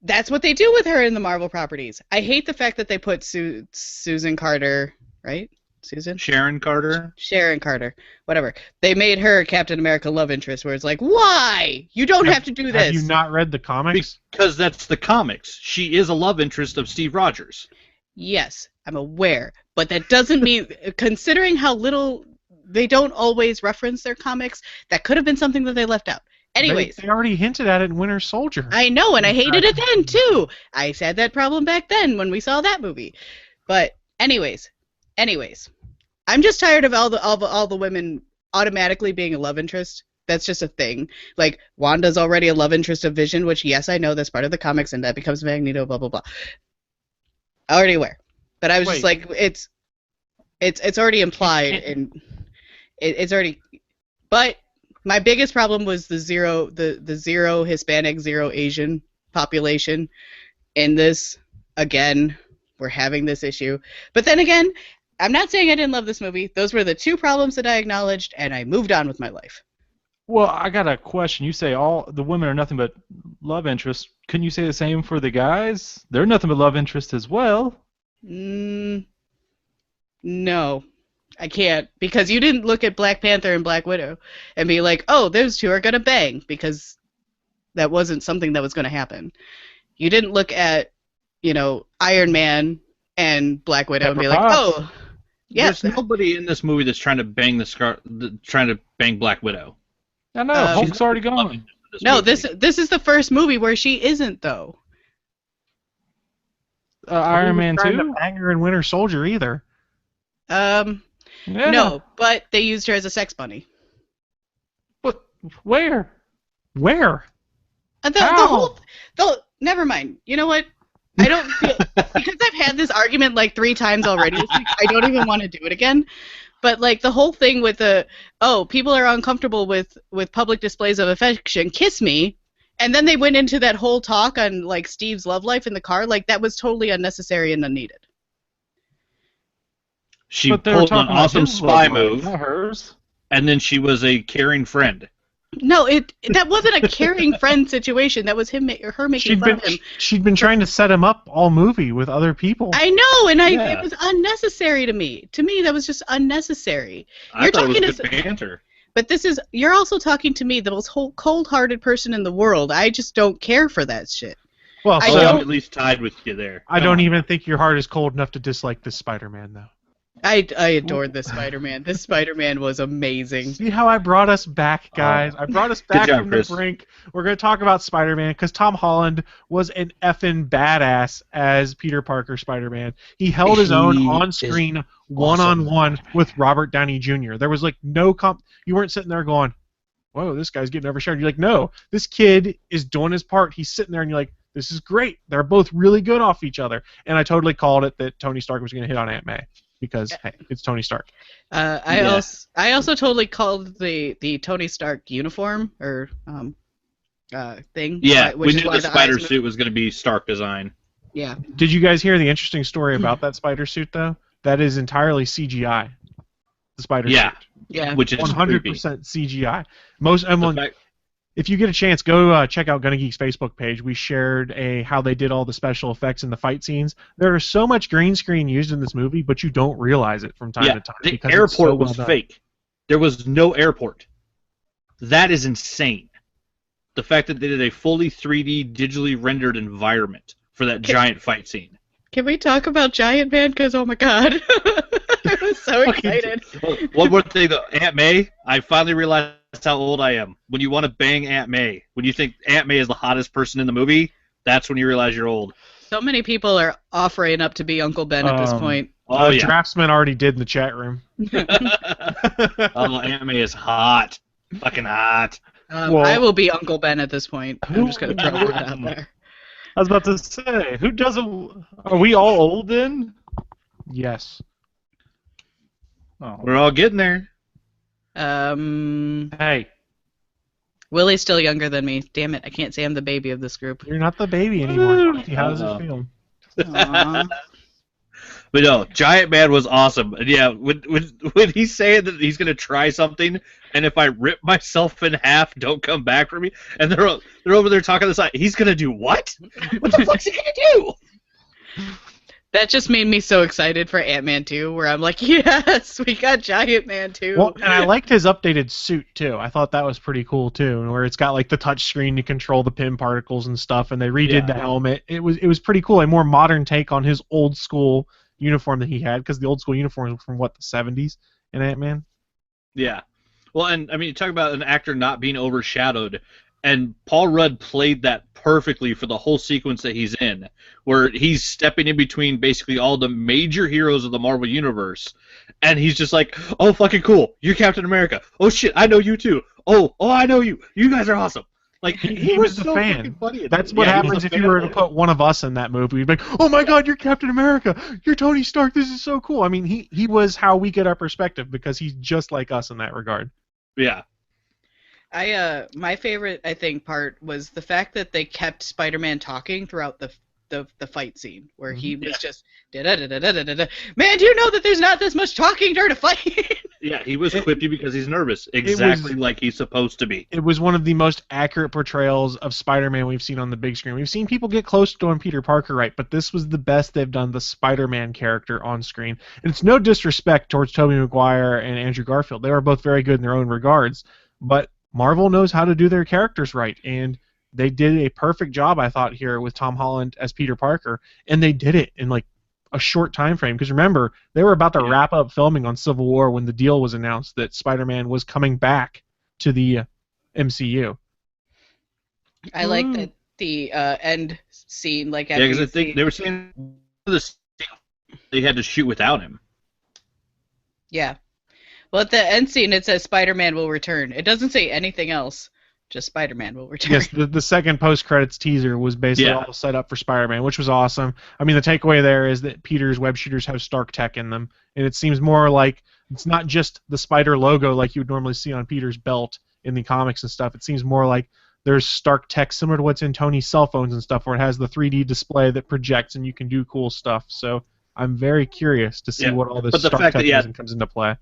that's what they do with her in the Marvel properties. I hate the fact that they put Susan Carter, right? Susan? Sharon Carter? Sharon Carter. Whatever. They made her Captain America love interest, where it's like, why? You don't have to do this. Have you not read the comics? Because that's the comics. She is a love interest of Steve Rogers. Yes, I'm aware. But that doesn't mean, considering how little they don't always reference their comics, that could have been something that they left out. Anyways. They already hinted at it in Winter Soldier. I know, and I hated it then, too. I had that problem back then when we saw that movie. But anyways. I'm just tired of all the women automatically being a love interest. That's just a thing. Like, Wanda's already a love interest of Vision, which, yes, I know that's part of the comics, and that becomes Magneto, blah, blah, blah. Already aware. But I was just like, it's already implied, and it's already... But my biggest problem was the zero Hispanic, 0 Asian population in this. Again, we're having this issue. But then again, I'm not saying I didn't love this movie. Those were the 2 problems that I acknowledged, and I moved on with my life. Well, I got a question. You say all the women are nothing but love interests. Couldn't you say the same for the guys? They're nothing but love interests as well. No, I can't, because you didn't look at Black Panther and Black Widow and be like, oh, those 2 are going to bang, because that wasn't something that was going to happen. You didn't look at, Iron Man and Black Widow and be like, oh, yes. There's nobody in this movie that's trying to bang trying to bang Black Widow. I know, Hulk's already gone. No, this is the first movie where she isn't, though. Iron Man trying 2? to bang her in Winter Soldier either. Yeah. No, but they used her as a sex bunny. What? Where? Where? Never mind. You know what? I don't feel because I've had this argument like 3 times already. I don't even want to do it again. But like the whole thing with people are uncomfortable with public displays of affection. Kiss me. And then they went into that whole talk on like Steve's love life in the car. Like that was totally unnecessary and unneeded. She But they were pulled an talking about awesome his spy love life, move, not hers. and then she was a caring friend. No, that wasn't a caring friend situation. That was her making fun of him. She'd been trying to set him up all movie with other people. I know, and it was unnecessary to me. To me, that was just unnecessary. I thought it was good banter. But you're also talking to me, the most cold-hearted person in the world. I just don't care for that shit. Well, I'm at least tied with you there. I don't even think your heart is cold enough to dislike this Spider-Man, though. I adored this Spider-Man. This Spider-Man was amazing. See how I brought us back, guys? I brought us back from the brink. We're going to talk about Spider-Man because Tom Holland was an effing badass as Peter Parker Spider-Man. He held his own on screen, one-on-one with Robert Downey Jr. There was like no you weren't sitting there going, "Whoa, this guy's getting overshadowed." You're like, "No, this kid is doing his part." He's sitting there, and you're like, "This is great. They're both really good off each other." And I totally called it that Tony Stark was going to hit on Aunt May. Because hey, it's Tony Stark. I also totally called the Tony Stark uniform or thing. Yeah, we knew the spider suit was going to be Stark design. Yeah. Did you guys hear the interesting story about that spider suit though? That is entirely CGI. The spider suit. Yeah. Which is 100% CGI. If you get a chance, go check out Gonna Geek's Facebook page. We shared how they did all the special effects in the fight scenes. There is so much green screen used in this movie, but you don't realize it from time to time. The airport was fake. There was no airport. That is insane. The fact that they did a fully 3D digitally rendered environment for that giant fight scene. Can we talk about Giant Man? Because, oh my god. I was so excited. One more thing, though. Aunt May, I finally realized how old I am. When you want to bang Aunt May, when you think Aunt May is the hottest person in the movie, that's when you realize you're old. So many people are offering up to be Uncle Ben at this point. Draftsman already did in the chat room. Oh, Aunt May is hot. Fucking hot. I will be Uncle Ben at this point. I'm just going to throw that out there. I was about to say, who doesn't... Are we all old then? Yes. Oh. We're all getting there. Hey. Willie's still younger than me. Damn it, I can't say I'm the baby of this group. You're not the baby anymore. How does it feel? But no, Giant Man was awesome. And yeah, when he's saying that he's gonna try something, and if I rip myself in half, don't come back for me, and they're over there talking on the side. He's gonna do what? What the fuck's he gonna do? That just made me so excited for Ant-Man 2, where I'm like, yes, we got Giant Man 2. Well, and I liked his updated suit, too. I thought that was pretty cool, too, where it's got, like, the touch screen to control the pin particles and stuff, and they redid the helmet. It was pretty cool, a more modern take on his old-school uniform that he had, because the old-school uniform was from, what, the 70s in Ant-Man? Yeah. Well, and, I mean, you talk about an actor not being overshadowed, and Paul Rudd played that perfectly for the whole sequence that he's in, where he's stepping in between basically all the major heroes of the Marvel Universe, and he's just like, oh, fucking cool, you're Captain America. Oh, shit, I know you too. Oh, I know you. You guys are awesome. Like, he was a fan. That's what happens if you were to put one of us in that movie. You'd be like, oh my god, you're Captain America. You're Tony Stark. This is so cool. I mean, he was how we get our perspective, because he's just like us in that regard. Yeah. My favorite, I think, part was the fact that they kept Spider-Man talking throughout the fight scene, where he was just da-da-da-da-da-da-da. Man, do you know that there's not this much talking during a fight? Yeah, he was quippy because he's nervous, exactly like he's supposed to be. It was one of the most accurate portrayals of Spider-Man we've seen on the big screen. We've seen people get close to doing Peter Parker right, but this was the best they've done the Spider-Man character on screen. And it's no disrespect towards Tobey Maguire and Andrew Garfield. They were both very good in their own regards, but Marvel knows how to do their characters right, and they did a perfect job, I thought, here with Tom Holland as Peter Parker, and they did it in like a short time frame. Because remember, they were about to wrap up filming on Civil War when the deal was announced that Spider-Man was coming back to the MCU. I like the end scene, like because I think they were saying the scenes they had to shoot without him. Yeah. Well, at the end scene, it says Spider-Man will return. It doesn't say anything else. Just Spider-Man will return. Yes, the second post-credits teaser was basically all set up for Spider-Man, which was awesome. I mean, the takeaway there is that Peter's web shooters have Stark tech in them, and it seems more like it's not just the Spider logo like you would normally see on Peter's belt in the comics and stuff. It seems more like there's Stark tech similar to what's in Tony's cell phones and stuff, where it has the 3D display that projects and you can do cool stuff. So I'm very curious to see what all this Stark tech is and comes into play.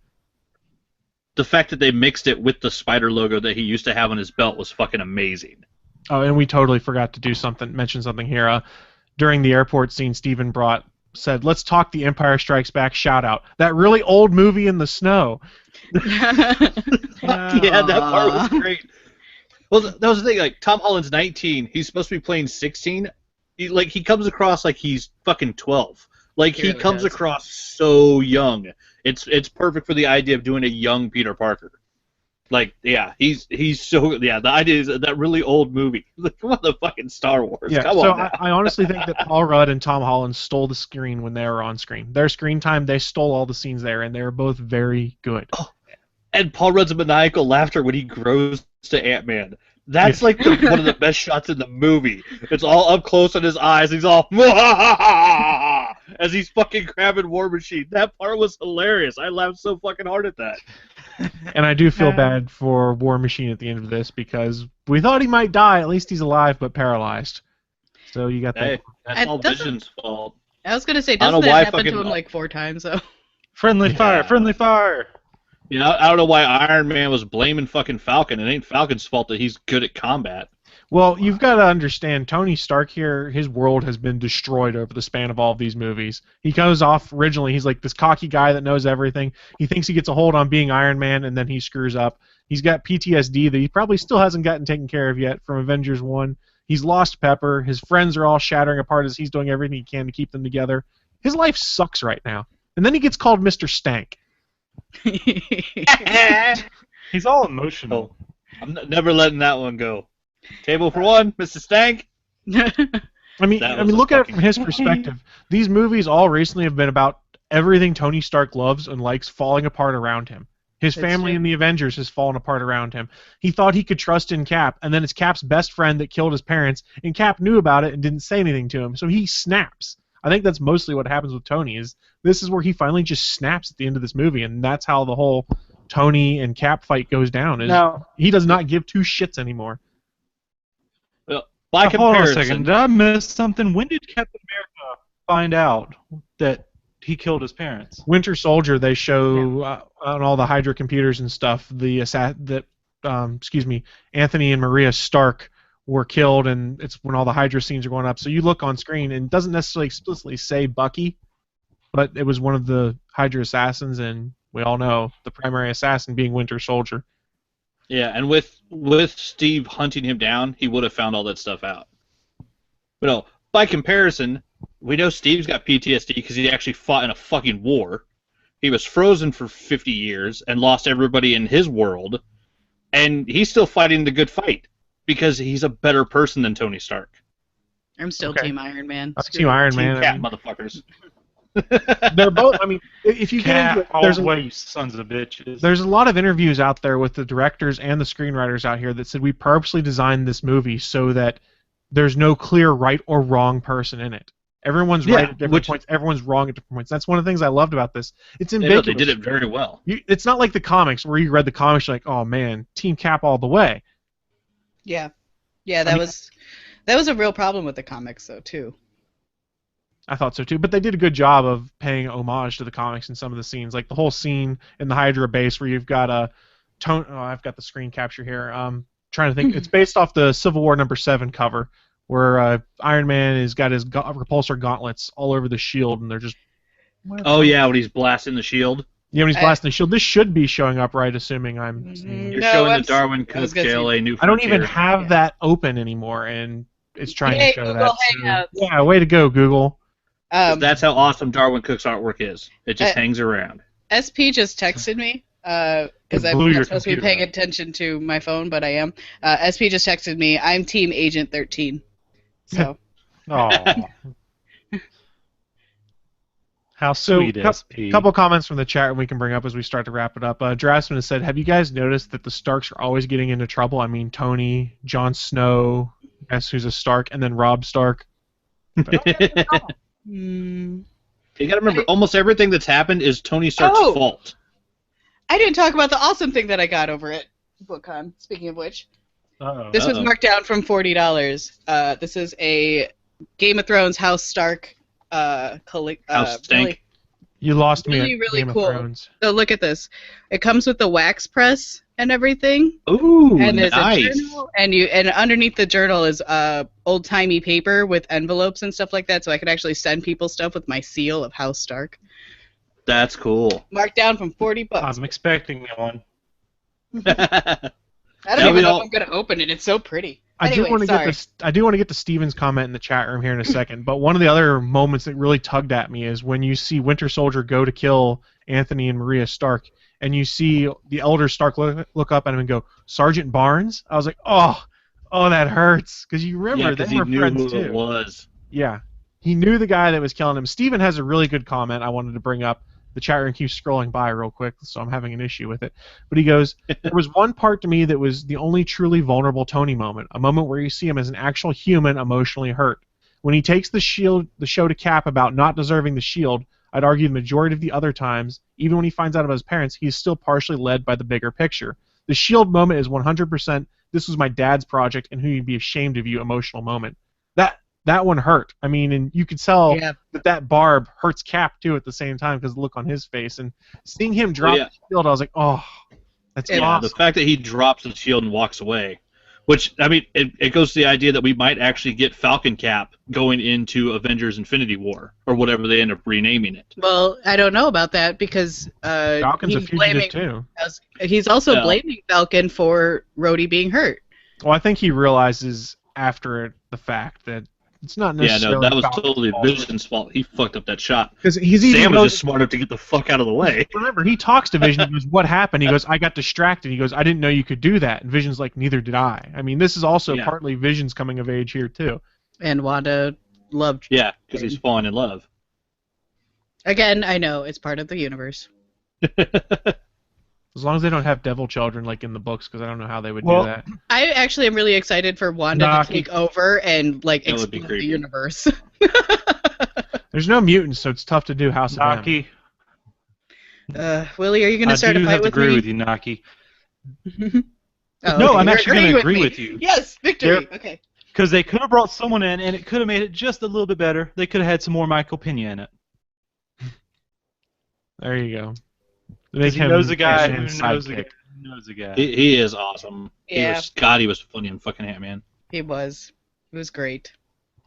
The fact that they mixed it with the Spider logo that he used to have on his belt was fucking amazing. Oh, and we totally forgot to mention something here. During the airport scene, Steven said, "Let's talk The Empire Strikes Back." Shout out that really old movie in the snow. Yeah, that part was great. Well, that was the thing. Like, Tom Holland's 19. He's supposed to be playing 16. He comes across like he's fucking 12. Like, he comes across so young. It's perfect for the idea of doing a young Peter Parker. Like, yeah, he's so, the idea is that really old movie. Like, come on, the fucking Star Wars. Yeah, come so on now. I honestly think that Paul Rudd and Tom Holland stole the screen when they were on screen. Their screen time, they stole all the scenes there, and they were both very good. Oh, and Paul Rudd's maniacal laughter when he grows to Ant-Man. That's like one of the best shots in the movie. It's all up close on his eyes. He's all as he's fucking grabbing War Machine. That part was hilarious. I laughed so fucking hard at that. And I do feel bad for War Machine at the end of this because we thought he might die. At least he's alive but paralyzed. So you got that. Hey, that's all Vision's fault. I was gonna say, doesn't that happen to him like 4 times though? Friendly fire, friendly fire. You know, I don't know why Iron Man was blaming fucking Falcon. It ain't Falcon's fault that he's good at combat. Well, you've got to understand, Tony Stark here, his world has been destroyed over the span of all of these movies. He goes off originally, he's like this cocky guy that knows everything. He thinks he gets a hold on being Iron Man, and then he screws up. He's got PTSD that he probably still hasn't gotten taken care of yet from Avengers 1. He's lost Pepper. His friends are all shattering apart as he's doing everything he can to keep them together. His life sucks right now. And then he gets called Mr. Stank. He's all emotional. I'm never letting that one go. Table for one, Mr. Stank. I mean, look at it from his perspective. These movies all recently have been about everything Tony Stark loves and likes falling apart around him. His family in the Avengers has fallen apart around him. He thought he could trust in Cap, and then it's Cap's best friend that killed his parents, and Cap knew about it and didn't say anything to him, so he snaps. I think that's mostly what happens with Tony, is this is where he finally just snaps at the end of this movie, and that's how the whole Tony and Cap fight goes down. Now, he does not give 2 shits anymore. Well, by comparison, hold on a second. Did I miss something? When did Captain America find out that he killed his parents? Winter Soldier, they show on all the Hydra computers and stuff Anthony and Maria Stark were killed, and it's when all the Hydra scenes are going up. So you look on screen, and it doesn't necessarily explicitly say Bucky, but it was one of the Hydra assassins, and we all know the primary assassin being Winter Soldier. Yeah, and with Steve hunting him down, he would have found all that stuff out. But no, by comparison, we know Steve's got PTSD because he actually fought in a fucking war. He was frozen for 50 years and lost everybody in his world, and he's still fighting the good fight because he's a better person than Tony Stark. I'm still Team Iron Man. Team Iron Man. Team Cap, motherfuckers. They're both. I mean, if you get into it, you sons of bitches. There's a lot of interviews out there with the directors and the screenwriters out here that said we purposely designed this movie so that there's no clear right or wrong person in it. Everyone's right at different points. Everyone's wrong at different points. That's one of the things I loved about this. It's ambiguous. They did it very well. It's not like the comics where you read the comics, you're like, oh man, Team Cap all the way. Yeah, that was a real problem with the comics though too. I thought so too, but they did a good job of paying homage to the comics in some of the scenes, like the whole scene in the Hydra base where you've got I've got the screen capture here. Trying to think. It's based off the Civil War #7 cover, where Iron Man has got his repulsor gauntlets all over the shield, and they're just. Oh yeah, when he's blasting the shield. Yeah, when he's blasting the shield. This should be showing up, right? Assuming I'm. You're showing the Darwyn Cooke JLA New Frontier. I don't even have that open anymore, and it's trying to show that. So, yeah, way to go, Google. That's how awesome Darwyn Cooke's artwork is. It just hangs around. SP just texted me because I'm not supposed to be paying attention to my phone, but I am. SP just texted me. I'm Team Agent 13. So. Oh. How sweet SP. Couple comments from the chat and we can bring up as we start to wrap it up. Drasman has said, have you guys noticed that the Starks are always getting into trouble? I mean, Tony, Jon Snow, guess who's a Stark, and then Robb Stark. You gotta remember, almost everything that's happened is Tony Stark's fault. I didn't talk about the awesome thing that I got over at BookCon, speaking of which. This was marked down from $40. This is a Game of Thrones House Stark House Stank. You lost me really, at really Game cool. of Thrones. So look at this. It comes with the wax press and everything. Ooh, and there's nice. a journal, and underneath the journal is old-timey paper with envelopes and stuff like that, so I could actually send people stuff with my seal of House Stark. That's cool. Marked down from $40. I'm expecting one. I don't even know if I'm gonna open it. It's so pretty. I do want to get to Steven's comment in the chat room here in a second, but one of the other moments that really tugged at me is when you see Winter Soldier go to kill Anthony and Maria Stark, and you see the elder Stark look up at him and go, Sergeant Barnes? I was like, oh, that hurts, because you remember they were friends too. It was. Yeah, he knew the guy that was killing him. Steven has a really good comment I wanted to bring up. The chat room keeps scrolling by real quick, so I'm having an issue with it. But he goes, there was one part to me that was the only truly vulnerable Tony moment, a moment where you see him as an actual human emotionally hurt. When he takes the show to Cap about not deserving the shield, I'd argue the majority of the other times, even when he finds out about his parents, he's still partially led by the bigger picture. The shield moment is 100% this was my dad's project and he'd be ashamed of you emotional moment. That one hurt. I mean, and you could tell that barb hurts Cap, too, at the same time because of the look on his face. And seeing him drop the shield, I was like, oh, that's awesome. The fact that he drops the shield and walks away, which, I mean, it goes to the idea that we might actually get Falcon Cap going into Avengers Infinity War, or whatever they end up renaming it. Well, I don't know about that because Falcon's a fugitive, too. He's also blaming Falcon for Rhodey being hurt. Well, I think he realizes after the fact that it's not necessarily. Yeah, no, that was Falcon's totally fault. Vision's fault. He fucked up that shot. Because Sam was just smart enough to get the fuck out of the way. Remember, he talks to Vision. He goes, "What happened?" He goes, "I got distracted." He goes, "I didn't know you could do that." And Vision's like, "Neither did I." I mean, this is also partly Vision's coming of age here too. And Wanda loved. Yeah, because he's falling in love. Again, I know it's part of the universe. As long as they don't have devil children like in the books, because I don't know how they would do that. I actually am really excited for Wanda to take over and explode the universe. There's no mutants, so it's tough to do House of Naki. Willie, are you going to start a fight with me? I do have to agree with you, Naki. No, I'm actually going to agree with you. Yes, victory. Okay. Because they could have brought someone in, and it could have made it just a little bit better. They could have had some more Michael Pena in it. There you go. He knows a guy who knows a guy. He is awesome. Yeah. He was funny in fucking Ant-Man. He was. It was great.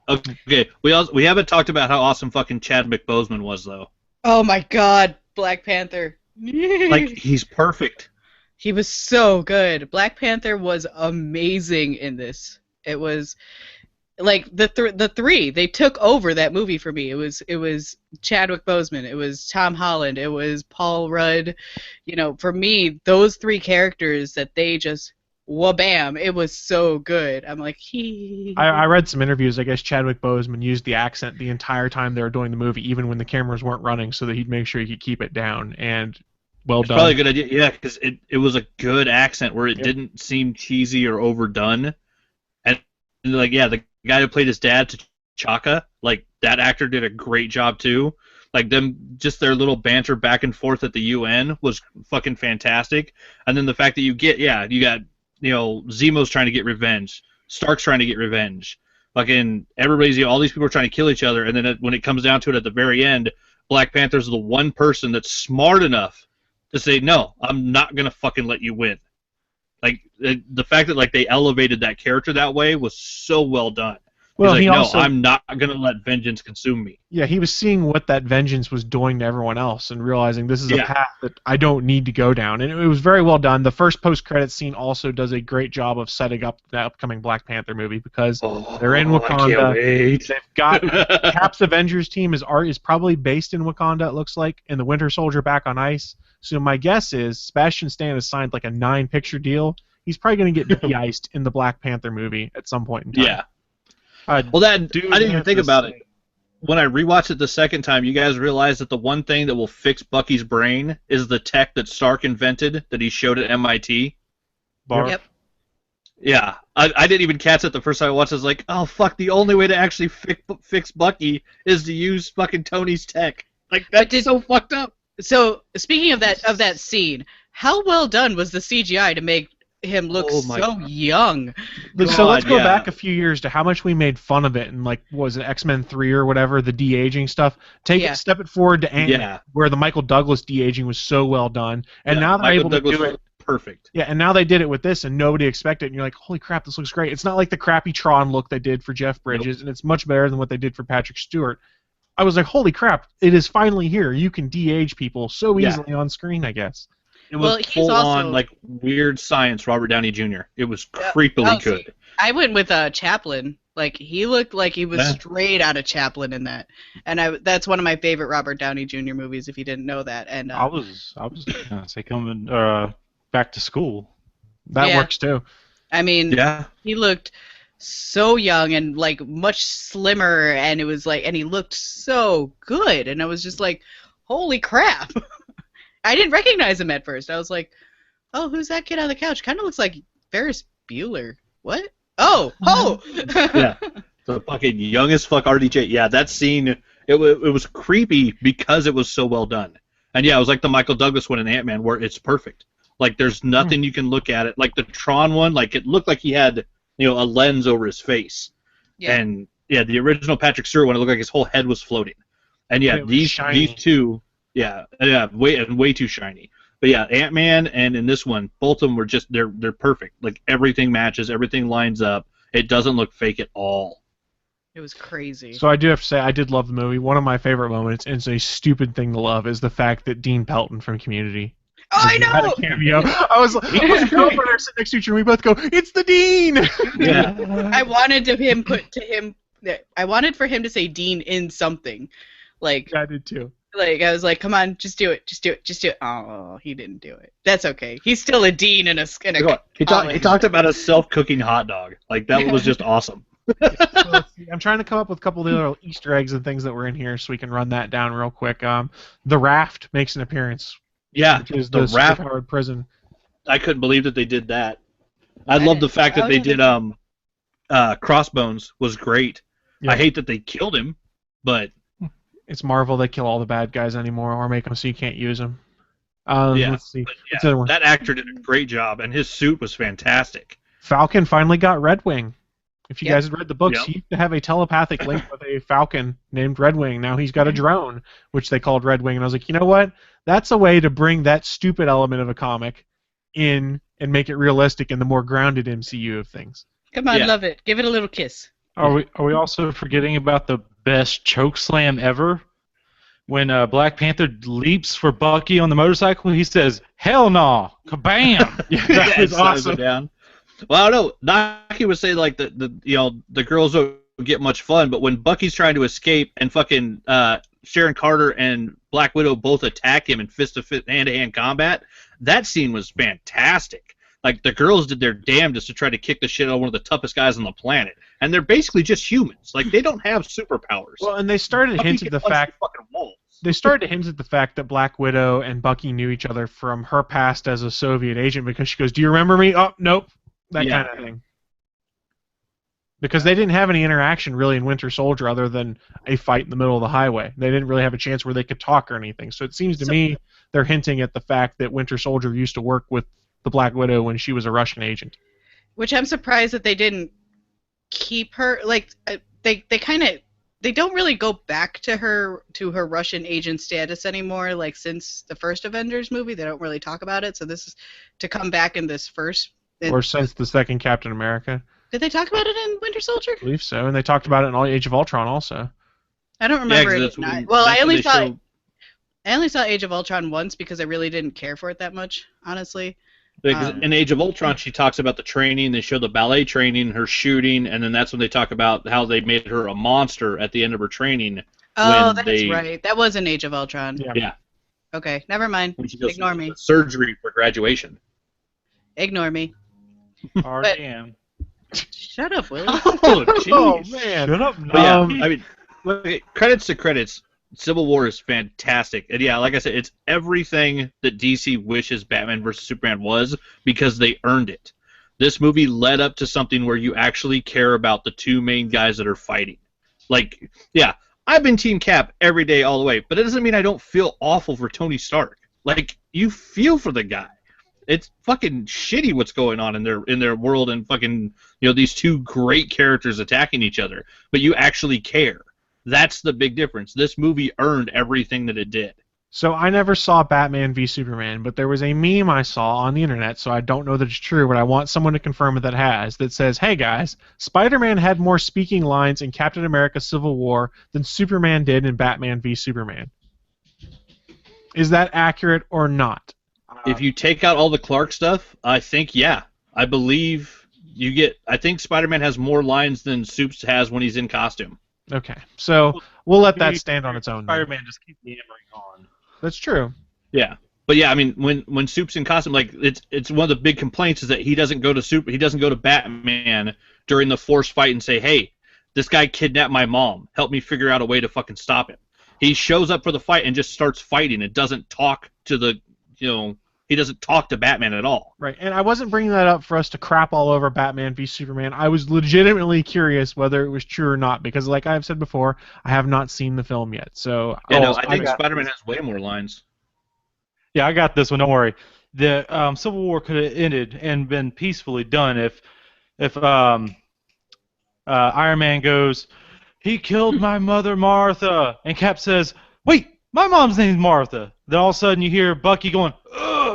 Okay, we haven't talked about how awesome fucking Chadwick Boseman was, though. Oh my God, Black Panther. Like, he's perfect. He was so good. Black Panther was amazing in this. It was like the three. They took over that movie for me. It was Chadwick Boseman. It was Tom Holland. It was Paul Rudd. You know, for me, those three characters that they just wha-bam. It was so good. I'm like, I read some interviews. I guess Chadwick Boseman used the accent the entire time they were doing the movie, even when the cameras weren't running, so that he'd make sure he could keep it down. And well done. Probably a good idea. Yeah, because it was a good accent where it didn't seem cheesy or overdone. And like, yeah, the guy who played his dad, T'Chaka, like that actor did a great job too. Like just their little banter back and forth at the UN was fucking fantastic. And then the fact that you got Zemo's trying to get revenge, Stark's trying to get revenge, fucking everybody's, all these people are trying to kill each other, and then when it comes down to it at the very end, Black Panther's the one person that's smart enough to say, no, I'm not gonna fucking let you win. Like the fact that like they elevated that character that way was so well done. Well, he's like, no, I'm not gonna let vengeance consume me. Yeah, he was seeing what that vengeance was doing to everyone else and realizing this is a path that I don't need to go down. And it was very well done. The first post-credit scene also does a great job of setting up the upcoming Black Panther movie because they're in Wakanda. They've got Cap's Avengers team is probably based in Wakanda, it looks like, and the Winter Soldier back on ice. So my guess is Sebastian Stan has signed like a 9-picture deal. He's probably going to get de-iced in the Black Panther movie at some point in time. Yeah. I didn't even think about it. when I rewatched it the second time, you guys realize that the one thing that will fix Bucky's brain is the tech that Stark invented that he showed at MIT. Barf. Yep. Yeah, I didn't even catch it the first time I watched it. I was like, oh, fuck, the only way to actually fix Bucky is to use fucking Tony's tech. Like, that's so fucked up. So, speaking of that scene, how well done was the CGI to make him look so young? So let's go back a few years to how much we made fun of it in, like, what was it, X-Men 3 or whatever, the de-aging stuff. Step it forward to Ant-Man, where the Michael Douglas de-aging was so well done. And now they're able to do it. Perfect. Yeah, and now they did it with this, and nobody expected it, and you're like, holy crap, this looks great. It's not like the crappy Tron look they did for Jeff Bridges, and it's much better than what they did for Patrick Stewart. I was like, holy crap, it is finally here. You can de-age people so easily on screen, I guess. It was full-on, like, weird science Robert Downey Jr. It was creepily good. I went with Chaplin. Like, he looked like he was straight out of Chaplin in that. And that's one of my favorite Robert Downey Jr. movies, if you didn't know that. And I was gonna say coming back to school. That works too. I mean, he looked so young and like much slimmer, and it was like, and he looked so good, and I was just like, holy crap! I didn't recognize him at first. I was like, oh, who's that kid on the couch? Kind of looks like Ferris Bueller. What? Oh! Yeah, the fucking young as fuck RDJ. Yeah, that scene, it was creepy because it was so well done. And yeah, it was like the Michael Douglas one in Ant-Man where it's perfect. Like, there's nothing you can look at it. Like, the Tron one, like, it looked like he had, a lens over his face. Yeah. And, the original Patrick Stewart one, it looked like his whole head was floating. And, these two, way too shiny. But, Ant-Man and in this one, both of them were just, they're perfect. Like, everything matches, everything lines up. It doesn't look fake at all. It was crazy. So I do have to say, I did love the movie. One of my favorite moments, and it's a stupid thing to love, is the fact that Dean Pelton from Community... Oh, I know. Had a cameo. I was like, my girlfriend are sitting next to each other, and we both go, "It's the Dean." Yeah. I wanted for him to say Dean in something, like. I did too. Like, I was like, "Come on, just do it, just do it, just do it." Oh, he didn't do it. That's okay. He's still a dean in a. He talked about a self-cooking hot dog. Like, that was just awesome. So, I'm trying to come up with a couple of the little Easter eggs and things that were in here, so we can run that down real quick. The raft makes an appearance. Yeah, which is the Howard prison. I couldn't believe that they did that. I love the fact that they did Crossbones was great. Yeah. I hate that they killed him, but it's Marvel. They kill all the bad guys anymore, or make them so you can't use them. Let's see. That actor did a great job, and his suit was fantastic. Falcon finally got Red Wing. If you guys had read the books, he used to have a telepathic link with a Falcon named Red Wing. Now he's got a drone, which they called Red Wing. And I was like, you know what? That's a way to bring that stupid element of a comic in and make it realistic in the more grounded MCU of things. Come on, love it. Give it a little kiss. Are we also forgetting about the best chokeslam ever? When Black Panther leaps for Bucky on the motorcycle, he says, "Hell no!" Kabam! That was awesome. Down. Well, I don't know. Naki would say like the girls don't get much fun, but when Bucky's trying to escape and fucking Sharon Carter and Black Widow both attack him in fist-to-fist, hand-to-hand combat, that scene was fantastic. Like, the girls did their damnedest to try to kick the shit out of one of the toughest guys on the planet, and they're basically just humans. Like, they don't have superpowers. Well, and they started to hint at the fact. They started to hint at the fact that Black Widow and Bucky knew each other from her past as a Soviet agent, because she goes, "Do you remember me?" "Oh, nope." That kind of thing. Because they didn't have any interaction really in Winter Soldier other than a fight in the middle of the highway. They didn't really have a chance where they could talk or anything. So it seems to me they're hinting at the fact that Winter Soldier used to work with the Black Widow when she was a Russian agent. Which I'm surprised that they didn't keep her. Like, they don't really go back to her Russian agent status anymore. Like, since the first Avengers movie, they don't really talk about it. So this is to come back in this first. Or since the second Captain America. Did they talk about it in Winter Soldier? I believe so, and they talked about it in Age of Ultron also. I don't remember it. I only saw Age of Ultron once because I really didn't care for it that much, honestly. In Age of Ultron, she talks about the training. They show the ballet training, her shooting, and then that's when they talk about how they made her a monster at the end of her training. Oh, that's right. That was in Age of Ultron. Yeah. Okay, never mind. Ignore me. Surgery for graduation. Ignore me. RDM. Shut up, Willie. Oh, man. Shut up. I mean, look, credits to credits. Civil War is fantastic, and yeah, like I said, it's everything that DC wishes Batman vs Superman was because they earned it. This movie led up to something where you actually care about the two main guys that are fighting. Like, yeah, I've been Team Cap every day all the way, but it doesn't mean I don't feel awful for Tony Stark. Like, you feel for the guy. It's fucking shitty what's going on in their world, and fucking, you know, these two great characters attacking each other, but you actually care. That's the big difference. This movie earned everything that it did. So I never saw Batman v Superman, but there was a meme I saw on the internet, so I don't know that it's true, but I want someone to confirm it that says, hey guys, Spider-Man had more speaking lines in Captain America Civil War than Superman did in Batman v Superman. Is that accurate or not? If you take out all the Clark stuff, I think, yeah. I believe I think Spider-Man has more lines than Supes has when he's in costume. Okay, so we'll let that stand on its own. Spider-Man just keeps yammering on. That's true. Yeah, but yeah, I mean, when Supes in costume, like it's one of the big complaints is that he doesn't go to Batman during the forced fight and say, hey, this guy kidnapped my mom. Help me figure out a way to fucking stop him. He shows up for the fight and just starts fighting. It doesn't talk to the, you know, he doesn't talk to Batman at all. Right, and I wasn't bringing that up for us to crap all over Batman v Superman. I was legitimately curious whether it was true or not, because like I've said before, I have not seen the film yet. So yeah, no, I think Spider-Man has way more lines. Yeah, I got this one. Don't worry. The Civil War could have ended and been peacefully done if Iron Man goes, he killed my mother Martha, and Cap says, wait, my mom's name's Martha. Then all of a sudden you hear Bucky going,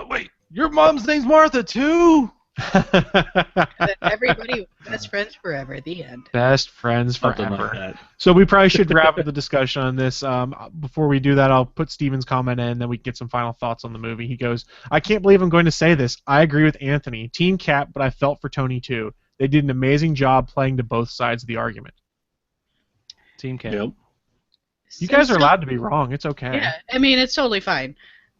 wait, your mom's name's Martha too? And then everybody best friends forever. The end. Best friends Something forever. like that. So we probably should wrap up the discussion on this. Before we do that, I'll put Steven's comment in, then we can get some final thoughts on the movie. He goes, I can't believe I'm going to say this. I agree with Anthony. Team Cap, but I felt for Tony too. They did an amazing job playing to both sides of the argument. Team Cap. Yep. You guys are allowed to be wrong. It's okay. Yeah, I mean, it's totally fine.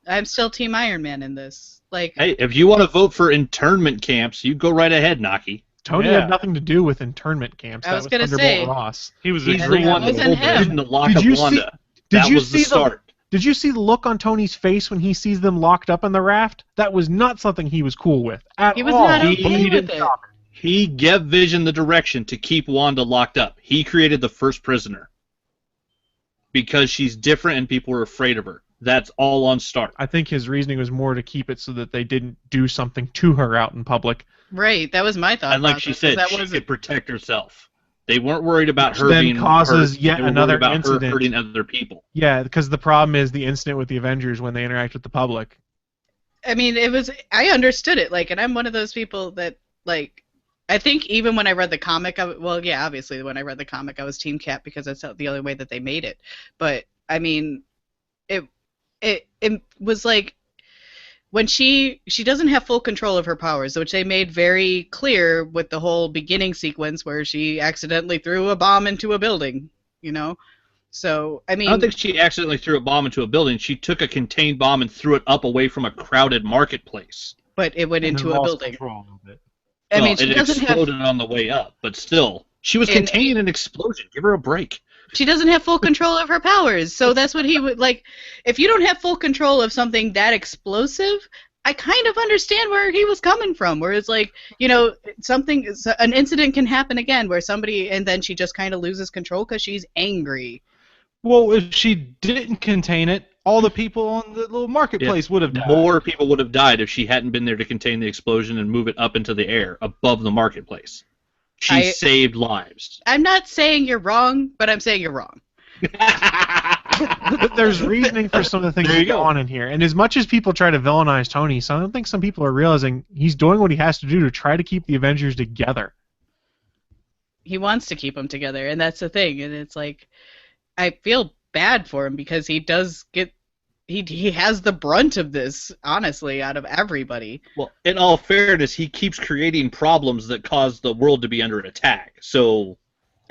I'm still Team Iron Man in this. Like, Hey, if you want to vote for internment camps, you go right ahead, Naki. Tony Yeah. had nothing to do with internment camps. I was That gonna was say- Thunderbolt Ross. He was He's the agreeing one with that wasn't told him. them to lock Did up you see- Wanda. did That you was the see the- start. Did you see the look on Tony's face when he sees them locked up in the raft? That was not something he was cool with at he was all. not He okay with didn't it. stop it. He gave Vision the direction to keep Wanda locked up. He created the first prisoner. Because she's different and people were afraid of her. That's all on Stark. I think his reasoning was more to keep it so that they didn't do something to her out in public. Right, that was my thought. And like process, she said, that she wasn't- could protect herself. They weren't worried about Which her then being causes hurt. yet They were another worried about incident. her hurting other people. Yeah, because the problem is the incident with the Avengers when they interact with the public. I mean, it was. I understood it, like, and I'm one of those people that, like, I think even when I read the comic, well, yeah, obviously when I read the comic, I was Team Cap because that's the only way that they made it. But I mean, it was like when she doesn't have full control of her powers, which they made very clear with the whole beginning sequence where she accidentally threw a bomb into a building, you know. So I mean, I don't think she accidentally threw a bomb into a building. She took a contained bomb and threw it up away from a crowded marketplace. but it went into a building. I Well, mean, she it doesn't have. exploded on the way up, but still, she was And- containing an explosion. Give her a break. She doesn't have full control of her powers, so that's what he would like. If you don't have full control of something that explosive, I kind of understand where he was coming from. Where it's like, you know, an incident can happen again where somebody, and then she just kind of loses control because she's angry. Well, if she didn't contain it, all the people on the little marketplace would have died. More people would have died if she hadn't been there to contain the explosion and move it up into the air above the marketplace. She saved lives. I'm not saying you're wrong, but I'm saying you're wrong. But there's reasoning for some of the things that go on in here. And as much as people try to villainize Tony, so I don't think some people are realizing he's doing what he has to do to try to keep the Avengers together. He wants to keep them together, and that's the thing. And it's like, I feel bad for him because he does get. He has the brunt of this, honestly, out of everybody. Well, in all fairness, he keeps creating problems that cause the world to be under attack. So,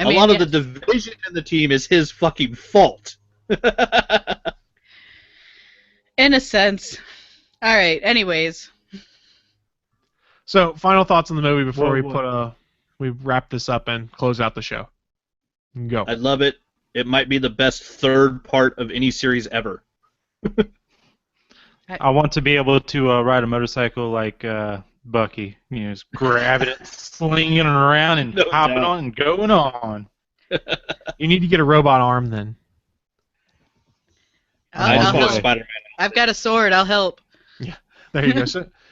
a lot of the division in the team is his fucking fault. In a sense. All right. Anyways. So, final thoughts on the movie before we wrap this up and close out the show. Go. I love it. it might be the best third part of any series ever. I want to be able to ride a motorcycle like Bucky. You know, just grabbing it, slinging it around, and hopping on and going on. You need to get a robot arm then. I just want help. Spider-Man. I've got a sword. I'll help. Yeah, there you go.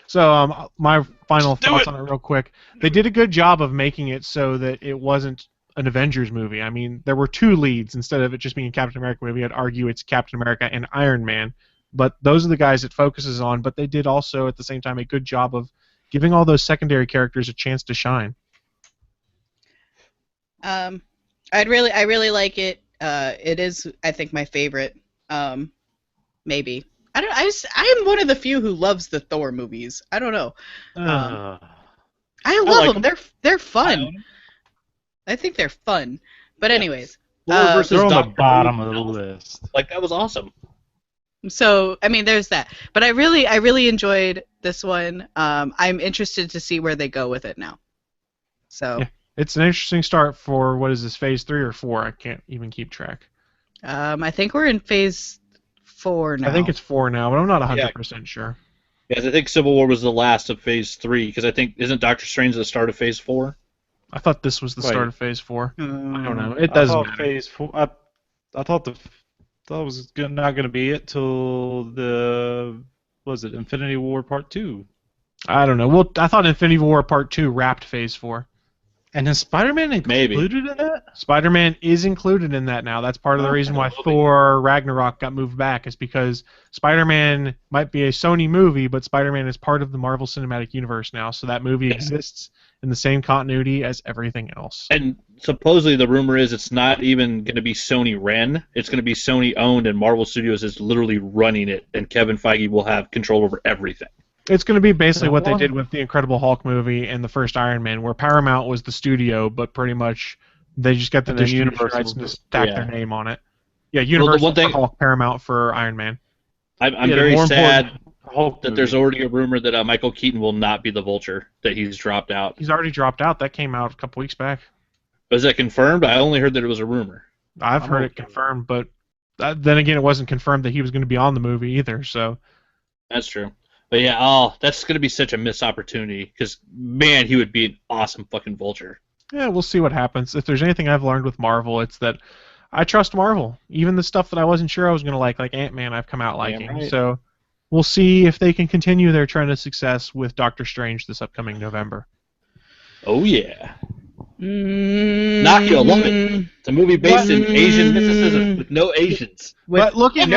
So my final thoughts on it real quick. They did a good job of making it so that it wasn't an Avengers movie. I mean, there were two leads instead of it just being a Captain America movie. I'd argue it's Captain America and Iron Man. But those are the guys it focuses on. But they did also, at the same time, a good job of giving all those secondary characters a chance to shine. I really like it. It is, I think, my favorite. Maybe. I am one of the few who loves the Thor movies. I don't know. I love them. They're fun. I think they're fun. But anyways, they're on the bottom of the list. Like, that was awesome. So I mean, there's that. But I really enjoyed this one. I'm interested to see where they go with it now. So yeah, it's an interesting start for what is this, phase 3 or 4? I can't even keep track. I think we're in phase 4 now. I think it's 4 now, but I'm not 100% sure. Yes, I think Civil War was the last of phase 3 because I think isn't Doctor Strange the start of phase 4? I thought this was the start of phase 4. I don't know. It doesn't matter. Phase 4. I thought it was not going to be it till Infinity War Part 2. I don't know. Well, I thought Infinity War Part 2 wrapped phase 4. And is Spider-Man included in that? Spider-Man is included in that now. That's part of the reason why Thor Ragnarok got moved back, is because Spider-Man might be a Sony movie, but Spider-Man is part of the Marvel Cinematic Universe now, so that movie exists in the same continuity as everything else. And supposedly the rumor is it's not even going to be Sony Ren. It's going to be Sony owned, and Marvel Studios is literally running it, and Kevin Feige will have control over everything. It's going to be basically what they did with the Incredible Hulk movie and the first Iron Man, where Paramount was the studio, but pretty much they just got the distribution rights and just tacked their name on it. Yeah, Universal for Hulk, Paramount for Iron Man. I'm very sad that there's already a rumor that Michael Keaton will not be the Vulture, that he's dropped out. He's already dropped out. That came out a couple weeks back. Was that confirmed? I only heard that it was a rumor. I've heard it confirmed, but then again, it wasn't confirmed that he was going to be on the movie either. So that's true. But yeah, that's going to be such a missed opportunity because, man, he would be an awesome fucking Vulture. Yeah, we'll see what happens. If there's anything I've learned with Marvel, it's that I trust Marvel. Even the stuff that I wasn't sure I was going to like Ant-Man, I've come out liking. Right. So we'll see if they can continue their trend of success with Doctor Strange this upcoming November. Oh, yeah. Naki, I love it. It's a movie based in Asian mysticism with no Asians. But looking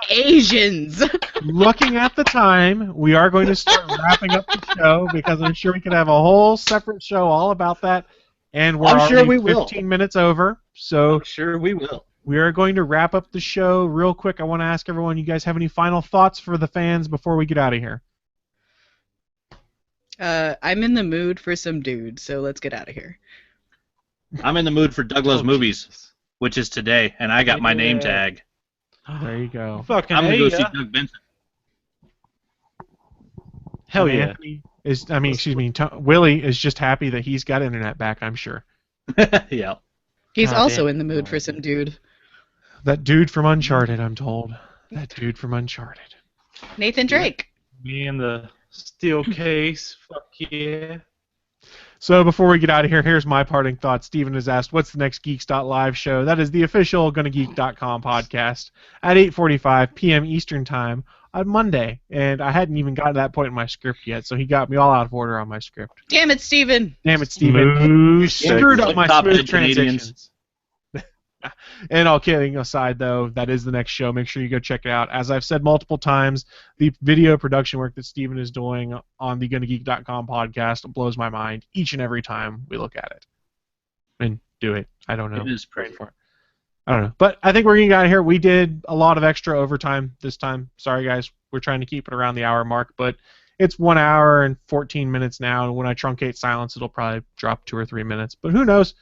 Asians. Looking at the time, we are going to start wrapping up the show because I'm sure we could have a whole separate show all about that. And we're already 15 minutes over, so I'm sure we will. We are going to wrap up the show real quick. I want to ask everyone, you guys have any final thoughts for the fans before we get out of here? I'm in the mood for some dude, so let's get out of here. I'm in the mood for Douglas movies, which is today, and I got my name tag. There you go. I'm going to go see Doug Benson. Hell yeah. Willie is just happy that he's got internet back, I'm sure. Yeah. He's also in the mood for some dude. That dude from Uncharted, I'm told. That dude from Uncharted. Nathan Drake. Me in the steel case. Fuck yeah. So before we get out of here, here's my parting thoughts. Steven has asked, what's the next Geeks.live show? That is the official GonnaGeek.com podcast at 8:45 p.m. Eastern Time on Monday. And I hadn't even gotten to that point in my script yet, so he got me all out of order on my script. Damn it, Steven. Screwed up my smooth transitions. And all kidding aside, though, that is the next show. Make sure you go check it out. As I've said multiple times, the video production work that Steven is doing on the GonnaGeek.com podcast blows my mind each and every time we look at it. And do it. I don't know. It is pretty far. I don't know. But I think we're getting out of here. We did a lot of extra overtime this time. Sorry, guys. We're trying to keep it around the hour mark, but it's 1 hour and 14 minutes now, and when I truncate silence, it'll probably drop 2 or 3 minutes. But who knows?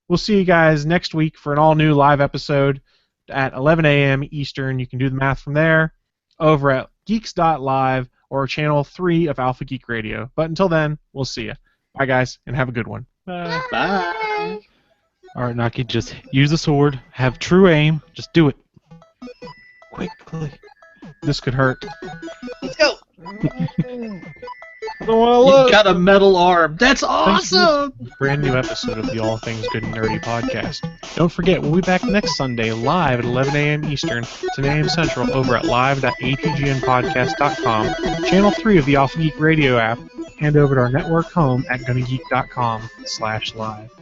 We'll see you guys next week for an all-new live episode at 11 a.m. Eastern. You can do the math from there over at geeks.live or channel 3 of Alpha Geek Radio. But until then, we'll see you. Bye, guys, and have a good one. Bye. All right, Naki, just use the sword. Have true aim. Just do it. Quickly. This could hurt. Let's go. You got a metal arm. That's awesome. Brand new episode of the All Things Good and Nerdy podcast. Don't forget, we'll be back next Sunday live at 11 a.m. Eastern, 10 a.m. Central, over at live.atgnpodcast.com, channel 3 of the Alpha Geek radio app, and over to our network home at GonnaGeek.com/live.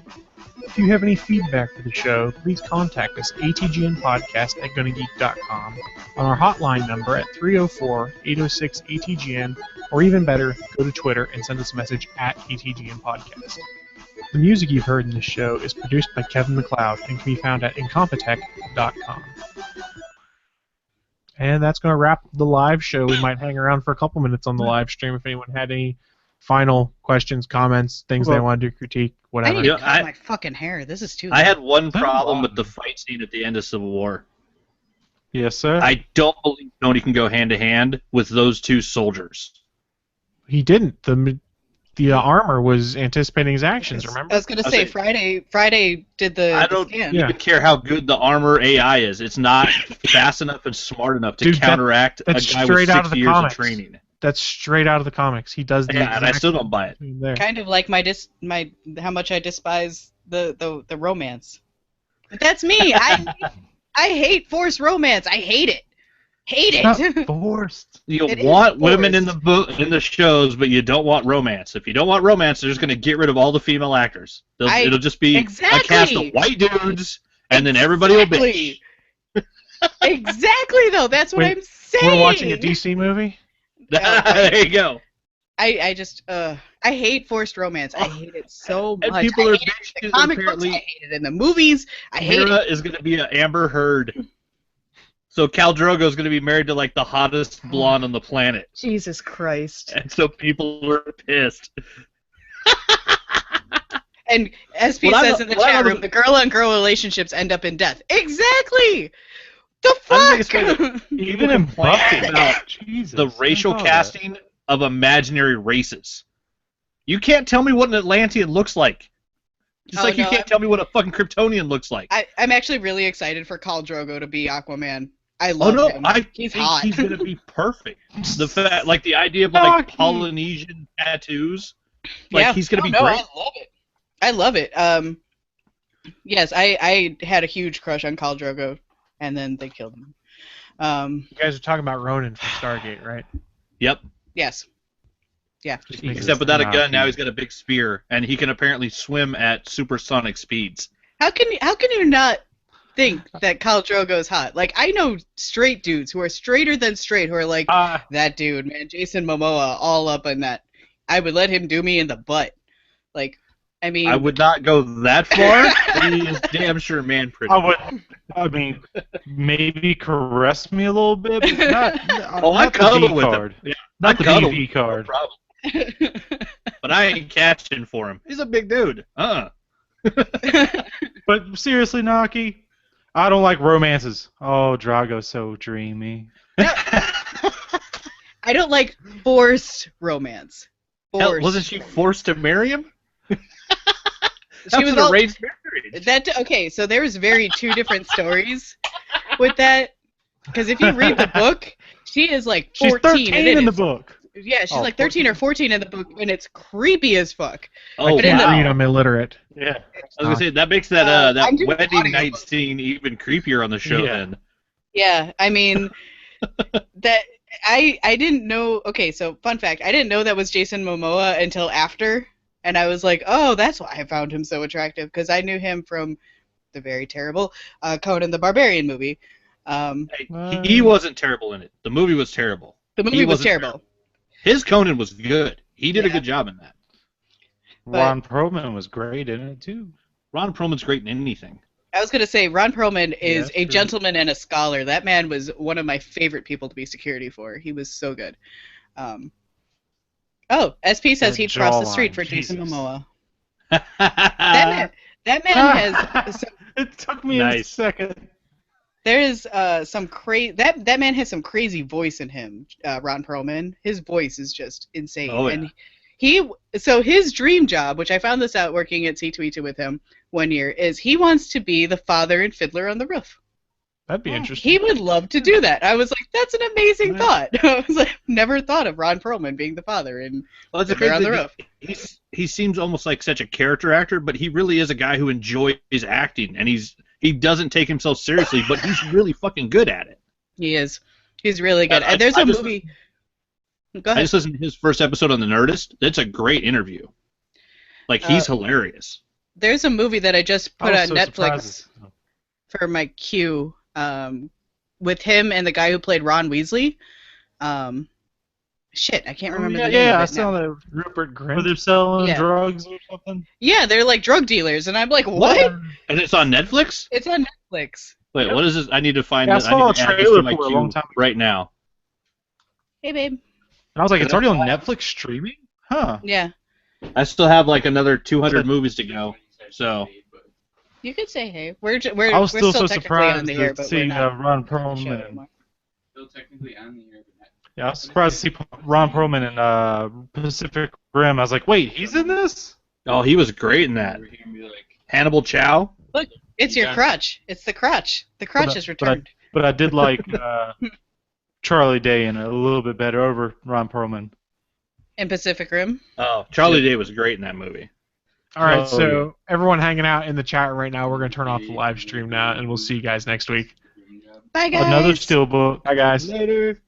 If you have any feedback for the show, please contact us, atgnpodcast@GonnaGeek.com, on our hotline number at 304-806-ATGN, or even better, go to Twitter and send us a message at ATGNPodcast. The music you've heard in this show is produced by Kevin MacLeod and can be found at Incompetech.com. And that's going to wrap the live show. We might hang around for a couple minutes on the live stream if anyone had any final questions, comments, things they want to critique, whatever. I need to cut my fucking hair. This is too. I had one problem with the fight scene at the end of Civil War. Yes, sir. I don't believe Tony can go hand to hand with those two soldiers. He didn't. The armor was anticipating his actions, remember? I was going to say, Friday did the I don't scan. even care how good the armor AI is. It's not fast enough and smart enough to counteract a guy with 6 years of training. That's straight out of the comics. He does the and I still don't buy it. There. Kind of like my how much I despise the romance. But that's me. I hate forced romance. I hate it. Hate it. It's not forced. You want women in the shows, but you don't want romance. If you don't want romance, they're just going to get rid of all the female actors. It'll just be a cast of white dudes, and then everybody will bitch. Exactly, though. That's what I'm saying. We're watching a DC movie? There you go. I just I hate forced romance. I hate it so much. And people are in the comic books. I hate it in the movies. I hate it. Mira is going to be an Amber Heard. So Khal Drogo is going to be married to like the hottest blonde on the planet. Jesus Christ. And so people are pissed. And SP says in the chat room, the girl-on-girl relationships end up in death. Exactly! The fuck? Even in Buffy, the racial casting of imaginary races. You can't tell me what an Atlantean looks like. Just you can't tell me what a fucking Kryptonian looks like. I'm actually really excited for Khal Drogo to be Aquaman. I love him. He's hot. He's gonna be perfect. The fact, like the idea of like Polynesian tattoos, he's gonna be great. I love it. Yes, I had a huge crush on Khal Drogo, and then they killed him. You guys are talking about Ronan from Stargate, right? Yep. Yes. Yeah. Except without a gun, now he's got a big spear, and he can apparently swim at supersonic speeds. How can you not think that Khal Drogo is hot? Like, I know straight dudes who are straighter than straight who are like, that dude, man, Jason Momoa, all up on that. I would let him do me in the butt. Like, I mean, I would not go that far, but he is damn sure man pretty. I mean, maybe caress me a little bit, but not I cuddle with card. him. Yeah, not the BV card. No problem. But I ain't catching for him. He's a big dude. But seriously, Naki, I don't like romances. Oh, Drago's so dreamy. I don't like forced romance. Hell, wasn't she forced to marry him? She was arranged marriage. Okay, so there's two different stories with that. Because if you read the book, she is like 14. She's 13 in the book. Yeah, she's like 13 or 14 in the book, and it's creepy as fuck. I can't read, I'm illiterate. Yeah. I was going to say, that makes that wedding night scene even creepier on the show then. Yeah, I mean, I didn't know, okay, so fun fact, I didn't know that was Jason Momoa until after, and I was like, oh, that's why I found him so attractive, because I knew him from the very terrible Conan the Barbarian movie. He wasn't terrible in it. The movie was terrible. The movie was terrible. His Conan was good. He did a good job in that. Ron Perlman was great in it, too. Ron Perlman's great in anything. I was going to say, Ron Perlman is a gentleman and a scholar. That man was one of my favorite people to be security for. He was so good. SP says he'd cross the street for Jason Momoa. That man has... It took me a second. There is some crazy... That man has some crazy voice in him, Ron Perlman. His voice is just insane. Oh, yeah. And So his dream job, which I found this out working at C2E2 with him one year, is he wants to be the father in Fiddler on the Roof. That'd be interesting. He would love to do that. I was like, that's an amazing thought. I was like, never thought of Ron Perlman being the father in Fiddler on the Roof. He seems almost like such a character actor, but he really is a guy who enjoys acting, and he doesn't take himself seriously, but he's really fucking good at it. He is. He's really good. And there's a movie. Go ahead. I just listened to his first episode on The Nerdist. That's a great interview. Like, he's hilarious. There's a movie that I just put on Netflix surprised. for my queue with him and the guy who played Ron Weasley. Shit, I can't remember the name of it I now. saw that. Rupert Where Grint. they're selling drugs or something. Yeah, they're like drug dealers, and I'm like, what? And it's on Netflix? It's on Netflix. Wait, what is this? I need to find I it. saw I a need to add this trailer to my for it a queue long time ago. right now. Hey, babe. And I was like, it's already on Netflix streaming? Huh. Yeah. I still have like another 200 movies to go, so... You could say hey. We're I was still still so technically surprised on the air, to but see we're not. Ron Show Perlman. anymore. Still technically on the air, but not. Yeah, I was surprised to see Ron Perlman in Pacific Rim. I was like, wait, he's in this? Oh, he was great in that. We're here and be like, Hannibal Chow? Look, it's your crutch. It's the crutch. The crutch is returned. But I did like Charlie Day in it a little bit better over Ron Perlman. In Pacific Rim. Oh, Charlie Day was great in that movie. All right, Oh, so everyone hanging out in the chat right now, we're going to turn off the live stream now, and we'll see you guys next week. Bye, guys. Another steelbook. Bye, guys. Later.